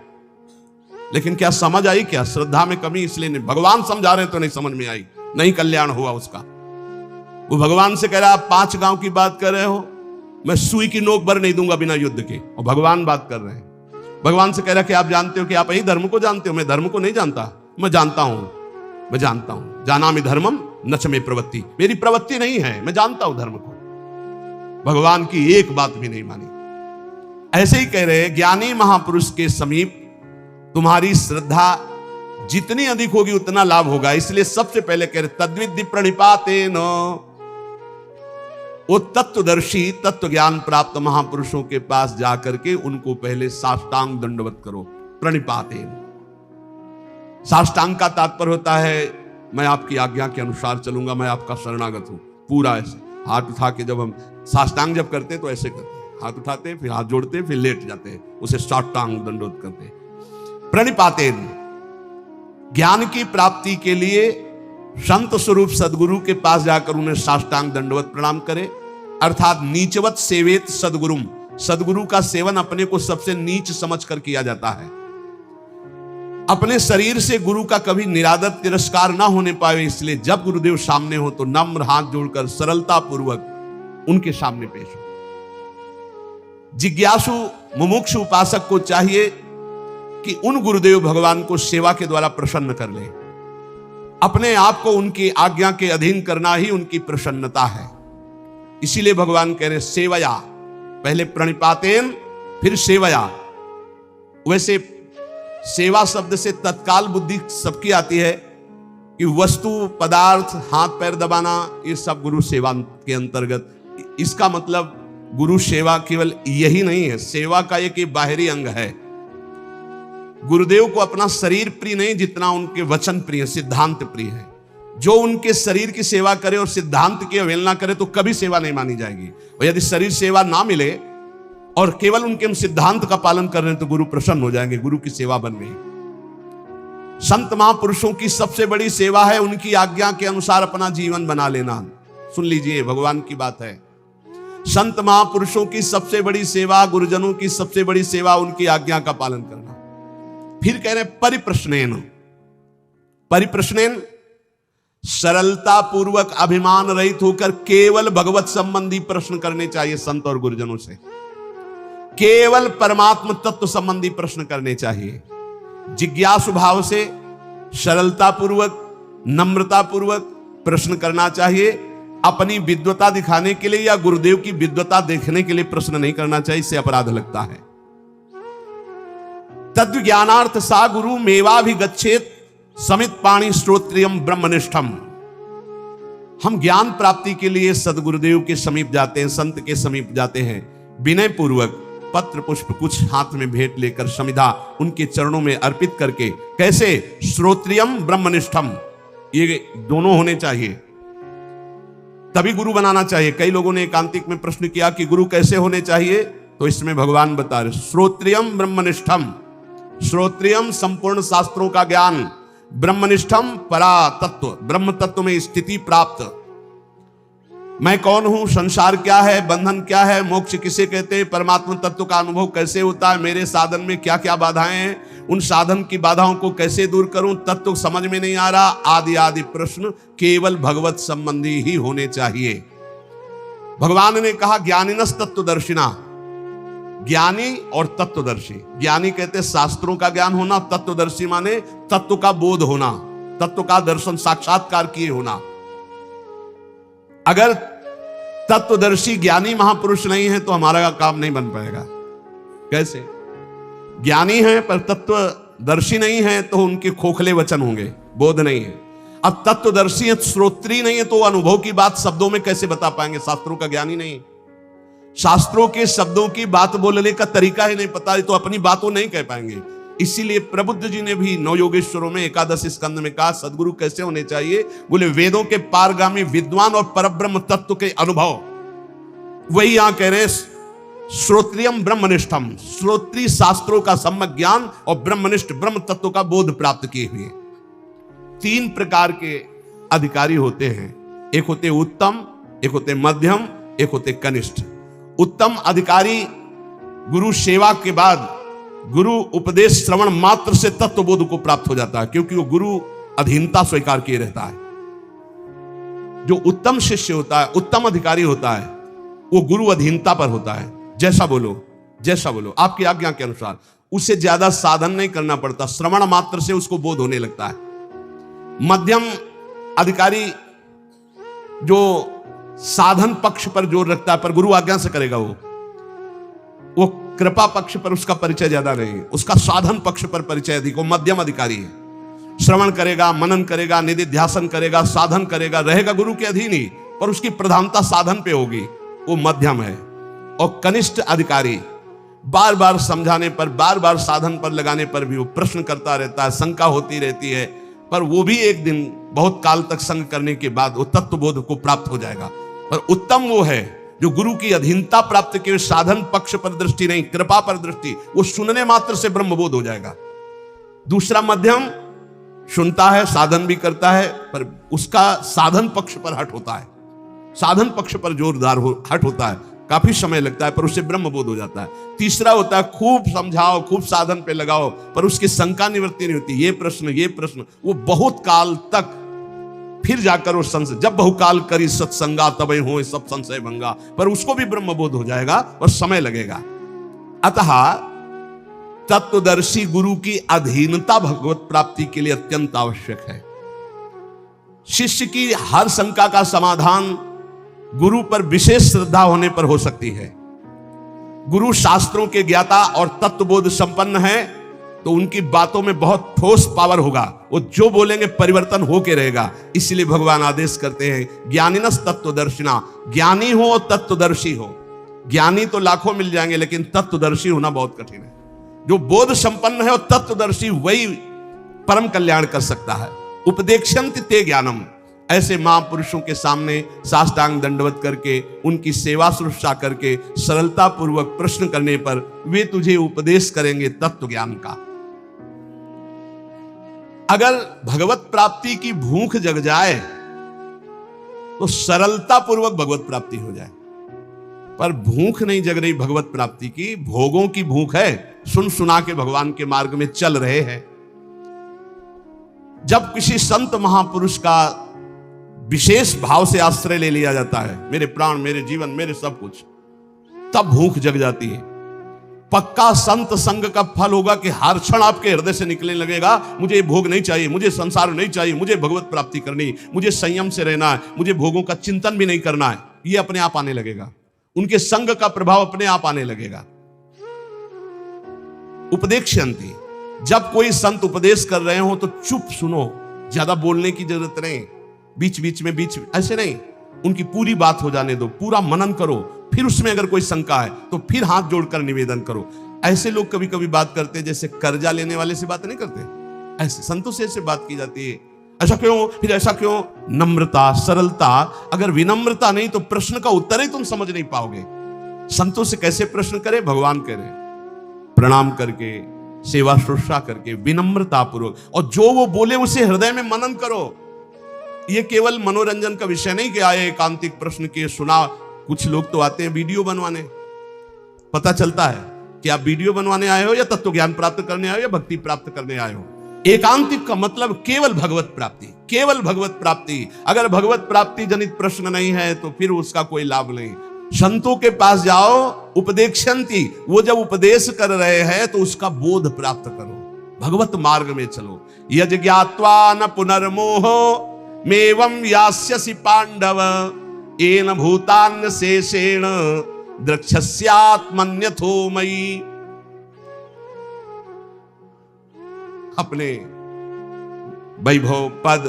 लेकिन क्या समझ आई? क्या श्रद्धा में कमी इसलिए नहीं, भगवान समझा रहे हैं तो नहीं समझ में आई, नहीं कल्याण हुआ उसका। वो भगवान से कह रहा आप 5 गांव की बात कर रहे हो, मैं सुई की नोक भर नहीं दूंगा बिना युद्ध के। और भगवान बात कर रहे हैं, भगवान से कह रहा कि आप जानते हो कि आप यही धर्म को जानते हो। मैं धर्म को नहीं जानता, मैं जानता हूं, मैं जानता हूं। जानामि धर्मम न च मे प्रवृत्ति, मेरी प्रवृत्ति नहीं है, मैं जानता हूं धर्म को। भगवान की एक बात भी नहीं मानी। ऐसे ही कह रहे ज्ञानी महापुरुष के समीप तुम्हारी श्रद्धा जितनी अधिक होगी उतना लाभ होगा। इसलिए सबसे पहले कह रहे तद्विद्धि प्रणिपातेन, वो तत्वदर्शी तत्व ज्ञान प्राप्त महापुरुषों के पास जाकर के उनको पहले साष्टांग दंडवत करो। प्रणिपातेन, साष्टांग का तात्पर्य होता है मैं आपकी आज्ञा के अनुसार चलूंगा, मैं आपका शरणागत हूं। पूरा ऐसे हाथ उठा के, जब हम साष्टांग जब करते तो ऐसे करते, हाथ उठाते फिर हाथ जोड़ते फिर लेट जाते, उसे साष्टांग दंडवत करते। प्रणिपातेन, ज्ञान की प्राप्ति के लिए संत स्वरूप सदगुरु के पास जाकर उन्हें साष्टांग दंडवत प्रणाम करे, अर्थात नीचवत सेवेत सदगुरुम। सदगुरु का सेवन अपने को सबसे नीच समझकर किया जाता है। अपने शरीर से गुरु का कभी निरादर तिरस्कार ना होने पाए, इसलिए जब गुरुदेव सामने हो तो नम्र हाथ जोड़कर सरलता पूर्वक उनके सामने पेश हो। जिज्ञासु मुमुक्षु उपासक को चाहिए कि उन गुरुदेव भगवान को सेवा के द्वारा प्रसन्न कर ले। अपने आप को उनकी आज्ञा के अधीन करना ही उनकी प्रसन्नता है। इसीलिए भगवान कह रहे सेवया, पहले प्रणिपातेन फिर सेवया। वैसे सेवा शब्द से तत्काल बुद्धि सबकी आती है कि वस्तु पदार्थ हाथ पैर दबाना, ये सब गुरु सेवा के अंतर्गत। इसका मतलब गुरु सेवा केवल यही नहीं है, सेवा का एक बाहरी अंग है। गुरुदेव को अपना शरीर प्रिय नहीं जितना उनके वचन प्रिय, सिद्धांत प्रिय है। जो उनके शरीर की सेवा करे और सिद्धांत की अवहेलना करे तो कभी सेवा नहीं मानी जाएगी। और यदि शरीर सेवा ना मिले और केवल उनके हम सिद्धांत का पालन कर रहे हैं तो गुरु प्रसन्न हो जाएंगे, गुरु की सेवा बन गई। संत महापुरुषों की सबसे बड़ी सेवा है उनकी आज्ञा के अनुसार अपना जीवन बना लेना। सुन लीजिए, भगवान की बात है। संत महापुरुषों की सबसे बड़ी सेवा, गुरुजनों की सबसे बड़ी सेवा उनकी आज्ञा का पालन करना। फिर कह रहे परिप्रश्नेन, परिप्रश्नेन सरलता पूर्वक अभिमान रहित होकर केवल भगवत संबंधी प्रश्न करने चाहिए। संत और गुरुजनों से केवल परमात्म तत्व संबंधी प्रश्न करने चाहिए। जिज्ञासु भाव से सरलता पूर्वक नम्रता पूर्वक प्रश्न करना चाहिए। अपनी विद्वता दिखाने के लिए या गुरुदेव की विद्वता देखने के लिए प्रश्न नहीं करना चाहिए, इससे अपराध लगता है। तद् ज्ञानार्थ सा गुरु मेवा भी गच्छेत समित पाणी श्रोत्रियम ब्रह्मनिष्ठम। हम ज्ञान प्राप्ति के लिए सदगुरुदेव के समीप जाते हैं, संत के समीप जाते हैं, विनय पूर्वक पत्र पुष्प कुछ हाथ में भेंट लेकर समिधा उनके चरणों में अर्पित करके, कैसे? श्रोत्रियम ब्रह्मनिष्ठम, ये दोनों होने चाहिए, तभी गुरु बनाना चाहिए। कई लोगों ने एकांतिक में प्रश्न किया कि गुरु कैसे होने चाहिए, तो इसमें भगवान बता रहे श्रोत्रियम ब्रह्मनिष्ठम। श्रोत्रियम संपूर्ण शास्त्रों का ज्ञान, ब्रह्मनिष्ठम परा तत्व, ब्रह्म तत्व में स्थिति प्राप्त। मैं कौन हूं, संसार क्या है, बंधन क्या है, मोक्ष किसे कहते हैं, परमात्मा तत्व का अनुभव कैसे होता है, मेरे साधन में क्या क्या बाधाएं हैं, उन साधन की बाधाओं को कैसे दूर करूं, तत्व समझ में नहीं आ रहा, आदि आदि प्रश्न केवल भगवत संबंधी ही होने चाहिए। भगवान ने कहा ज्ञानिनस तत्वदर्शिना, ज्ञानी और तत्वदर्शी। ज्ञानी कहते शास्त्रों का ज्ञान होना, तत्वदर्शी माने तत्व का बोध होना, तत्व का दर्शन साक्षात्कार किए होना। अगर तत्वदर्शी ज्ञानी महापुरुष नहीं है तो हमारा काम नहीं बन पाएगा। कैसे? ज्ञानी है पर तत्वदर्शी नहीं है तो उनके खोखले वचन होंगे, बोध नहीं है। अब तत्वदर्शी है, श्रोत्री नहीं है, तो अनुभव की बात शब्दों में कैसे बता पाएंगे? शास्त्रों का ज्ञानी नहीं, शास्त्रों के शब्दों की बात बोलने का तरीका ही नहीं पता, तो अपनी बातों नहीं कह पाएंगे। इसीलिए प्रबुद्ध जी ने भी नवयोगेश्वरों में एकादश स्कंद में कहा सदगुरु कैसे होने चाहिए, बोले वेदों के पारगामी विद्वान और परब्रह्म तत्व के अनुभव। वही यहां कह रहे श्रोत्रियम ब्रह्मनिष्ठम, श्रोत्री शास्त्रों का सम्यक ज्ञान और ब्रह्मनिष्ठ ब्रह्म तत्व का बोध प्राप्त किए हुए। तीन प्रकार के अधिकारी होते हैं, एक होते उत्तम, एक होते मध्यम, एक होते कनिष्ठ। उत्तम अधिकारी गुरु सेवा के बाद गुरु उपदेश श्रवण मात्र से तत्वबोध को प्राप्त हो जाता है, क्योंकि वो गुरु अधीनता स्वीकार किए रहता है। जो उत्तम शिष्य होता है, उत्तम अधिकारी होता है, वो गुरु अधीनता पर होता है। जैसा बोलो, जैसा बोलो, आपकी आज्ञा के अनुसार। उसे ज्यादा साधन नहीं करना पड़ता, श्रवण मात्र से उसको बोध होने लगता है। मध्यम अधिकारी जो साधन पक्ष पर जोर रखता है, पर गुरु आज्ञा से करेगा, वो कृपा पक्ष पर उसका परिचय ज्यादा नहीं, उसका साधन पक्ष पर परिचय अधिक। वो मध्यम अधिकारी है, श्रवण करेगा, मनन करेगा, निधिध्यासन करेगा, साधन करेगा, रहेगा गुरु के अधीन ही, पर उसकी प्रधानता साधन पे होगी, वो मध्यम है। और कनिष्ठ अधिकारी बार बार समझाने पर, बार बार साधन पर लगाने पर भी वो प्रश्न करता रहता है, शंका होती रहती है, पर वो भी एक दिन बहुत काल तक संग करने के बाद वो तत्वबोध को प्राप्त हो जाएगा। पर उत्तम वो है जो गुरु की अधीनता प्राप्त के साधन पक्ष पर दृष्टि नहीं, कृपा पर दृष्टि, वो सुनने मात्र से ब्रह्मबोध हो जाएगा। दूसरा मध्यम सुनता है, साधन भी करता है, पर उसका साधन पक्ष पर हट होता है, साधन पक्ष पर जोरदार हट होता है, काफी समय लगता है, पर उससे ब्रह्मबोध हो जाता है। तीसरा होता है खूब समझाओ, खूब साधन पे लगाओ, पर उसकी शंका निवृत्ति नहीं होती, ये प्रश्न, वो बहुत काल तक फिर जाकर वो संशय, जब बहुकाल करी सत्संगा तबे हो सब संशय भंगा, पर उसको भी ब्रह्मबोध हो जाएगा और समय लगेगा। अतः तत्वदर्शी गुरु की अधीनता भगवत प्राप्ति के लिए अत्यंत आवश्यक है। शिष्य की हर शंका का समाधान गुरु पर विशेष श्रद्धा होने पर हो सकती है। गुरु शास्त्रों के ज्ञाता और तत्वबोध संपन्न है तो उनकी बातों में बहुत ठोस पावर होगा, वो जो बोलेंगे परिवर्तन होके रहेगा। इसलिए भगवान आदेश करते हैं ज्ञानिनस तत्वदर्शिना, ज्ञानी हो और तत्वदर्शी हो। ज्ञानी तो लाखों मिल जाएंगे, लेकिन तत्वदर्शी होना बहुत कठिन है। जो बोध संपन्न है और तत्वदर्शी, वही परम कल्याण कर सकता है। उपदेक्षन्ति ते ज्ञानम, ऐसे महापुरुषों के सामने साष्टांग दंडवत करके, उनकी सेवा शुश्रूषा करके, सरलता पूर्वक प्रश्न करने पर वे तुझे उपदेश करेंगे तत्व ज्ञान का। अगर भगवत प्राप्ति की भूख जग जाए तो सरलता पूर्वक भगवत प्राप्ति हो जाए, पर भूख नहीं जग रही भगवत प्राप्ति की, भोगों की भूख है, सुन सुना के भगवान के मार्ग में चल रहे हैं। जब किसी संत महापुरुष का विशेष भाव से आश्रय ले लिया जाता है, मेरे प्राण, मेरे जीवन, मेरे सब कुछ, तब भूख जग जाती है। पक्का संत संग का फल होगा कि हर क्षण आपके हृदय से निकलने लगेगा, मुझे भोग नहीं चाहिए, मुझे संसार नहीं चाहिए, मुझे भगवत प्राप्ति करनी, मुझे संयम से रहना है, मुझे भोगों का चिंतन भी नहीं करना है। ये अपने आप आने लगेगा, उनके संग का प्रभाव अपने आप आने लगेगा। उपदेक्षन्ति, जब कोई संत उपदेश कर रहे हो तो चुप सुनो, ज्यादा बोलने की जरूरत नहीं, बीच बीच में ऐसे नहीं, उनकी पूरी बात हो जाने दो, पूरा मनन करो, फिर उसमें अगर कोई शंका है तो फिर हाथ जोड़कर निवेदन करो। ऐसे लोग कभी कभी बात करते हैं जैसे कर्जा लेने वाले से बात नहीं करते, ऐसे संतों से ऐसे बात की जाती है। ऐसा क्यों, फिर ऐसा क्यों? नम्रता, सरलता। अगर विनम्रता नहीं तो प्रश्न का उत्तर ही तुम समझ नहीं पाओगे। संतों से कैसे प्रश्न करे? भगवान करे, प्रणाम करके, सेवा शुश्रूषा करके, विनम्रता पूर्वक, और जो वो बोले उसे हृदय में मनन करो। ये केवल मनोरंजन का विषय नहीं कि आए एकांतिक प्रश्न किए सुना। कुछ लोग तो आते हैं वीडियो बनवाने, पता चलता है कि आप वीडियो बनवाने आए हो या तत्व ज्ञान प्राप्त करने आए हो या भक्ति प्राप्त करने आए हो। एकांतिक का मतलब केवल भगवत प्राप्ति, केवल भगवत प्राप्ति। अगर भगवत प्राप्ति जनित प्रश्न नहीं है तो फिर उसका कोई लाभ नहीं। संतों के पास जाओ, उपदेक्षन्ति, वो जब उपदेश कर रहे हैं तो उसका बोध प्राप्त करो, भगवत मार्ग में चलो। यज् ज्ञात्वा न पुनर्मोहो मेवं यास्यसि पांडव येन भूतान्य शेषेण द्रक्ष्यस्यात्मन्यथो मयि। अपने वैभव, पद,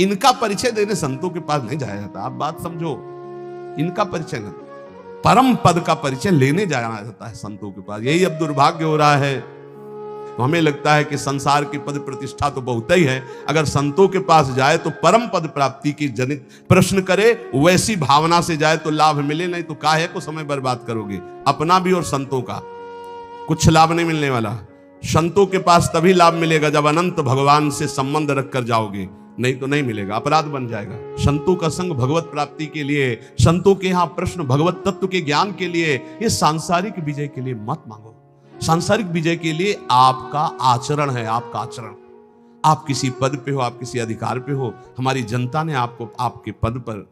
इनका परिचय देने संतों के पास नहीं जाया जाता। आप बात समझो, इनका परिचय नहीं, परम पद का परिचय लेने जाया जाता है संतों के पास। यही अब दुर्भाग्य हो रहा है। तो हमें लगता है कि संसार की पद प्रतिष्ठा तो बहुत ही है, अगर संतों के पास जाए तो परम पद प्राप्ति की जनित प्रश्न करे, वैसी भावना से जाए तो लाभ मिले, नहीं तो काहे को समय बर्बाद करोगे अपना भी और संतों का। कुछ लाभ नहीं मिलने वाला। संतों के पास तभी लाभ मिलेगा जब अनंत भगवान से संबंध रखकर जाओगे, नहीं तो नहीं मिलेगा, अपराध बन जाएगा। संतों का संग भगवत प्राप्ति के लिए, संतों के यहाँ प्रश्न भगवत तत्व के ज्ञान के लिए, ये सांसारिक विजय के लिए मत मांगो। सांसारिक विजय के लिए आपका आचरण है, आपका आचरण। आप किसी पद पे हो, आप किसी अधिकार पे हो, हमारी जनता ने आपको आपके पद पर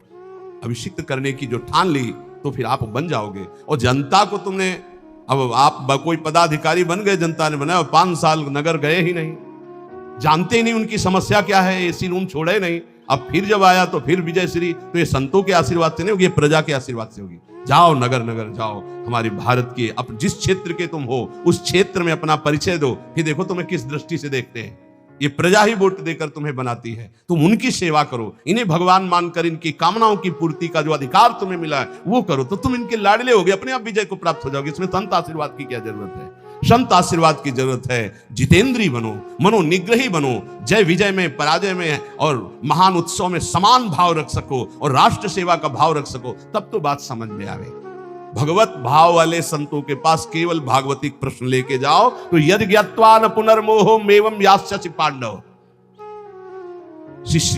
अभिषिक्त करने की जो ठान ली, तो फिर आप बन जाओगे। और जनता को तुमने, अब आप कोई पदाधिकारी बन गए, जनता ने बनाया, 5 साल नगर गए ही नहीं, जानते ही नहीं उनकी समस्या क्या है, एसी रूम छोड़े नहीं। अब फिर जब आया तो फिर विजय श्री, तो ये संतों के आशीर्वाद से नहीं होगी, ये प्रजा के आशीर्वाद से होगी। जाओ नगर नगर जाओ, हमारे भारत के अब जिस क्षेत्र के तुम हो उस क्षेत्र में अपना परिचय दो, फिर देखो तुम्हें किस दृष्टि से देखते हैं। ये प्रजा ही वोट देकर तुम्हें बनाती है, तुम उनकी सेवा करो, इन्हें भगवान मानकर इनकी कामनाओं की पूर्ति का जो अधिकार तुम्हें मिला है वो करो, तो तुम इनके लाडले होगे, अपने आप विजय को प्राप्त हो जाओगे। इसमें संत आशीर्वाद की क्या जरूरत है? संत आशीर्वाद की जरूरत है। जितेंद्री बनो, मनोनिग्रही बनो, जय विजय में, पराजय में और महान उत्सव में समान भाव रख सको और राष्ट्र सेवा का भाव रख सको, तब तो बात समझ में आवे। भगवत भाव वाले संतों के पास केवल भागवतिक प्रश्न लेके जाओ तो यदि ज्ञात्वा न पुनर्मोहो मेवं यास्यसि पांडव।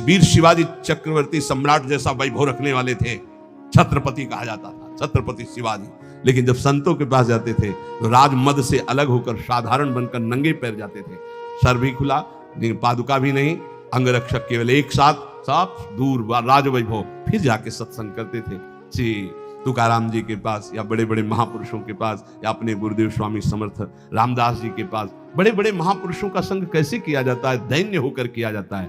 वीर शिवाजी चक्रवर्ती सम्राट जैसा वैभव रखने वाले थे, छत्रपति कहा जाता था, छत्रपति शिवाजी। लेकिन जब संतों के पास जाते थे तो राजमद से अलग होकर साधारण बनकर नंगे पैर जाते थे, सर भी खुला, पादुका भी नहीं, अंगरक्षक केवल एक साथ, साफ दूर राजवैभव। फिर जाके सत्संग करते थे श्री तुकाराम जी के पास या बड़े बड़े महापुरुषों के पास या अपने गुरुदेव स्वामी समर्थ रामदास जी के पास। बड़े बड़े महापुरुषों का संग कैसे किया जाता है? दैन्य होकर किया जाता है।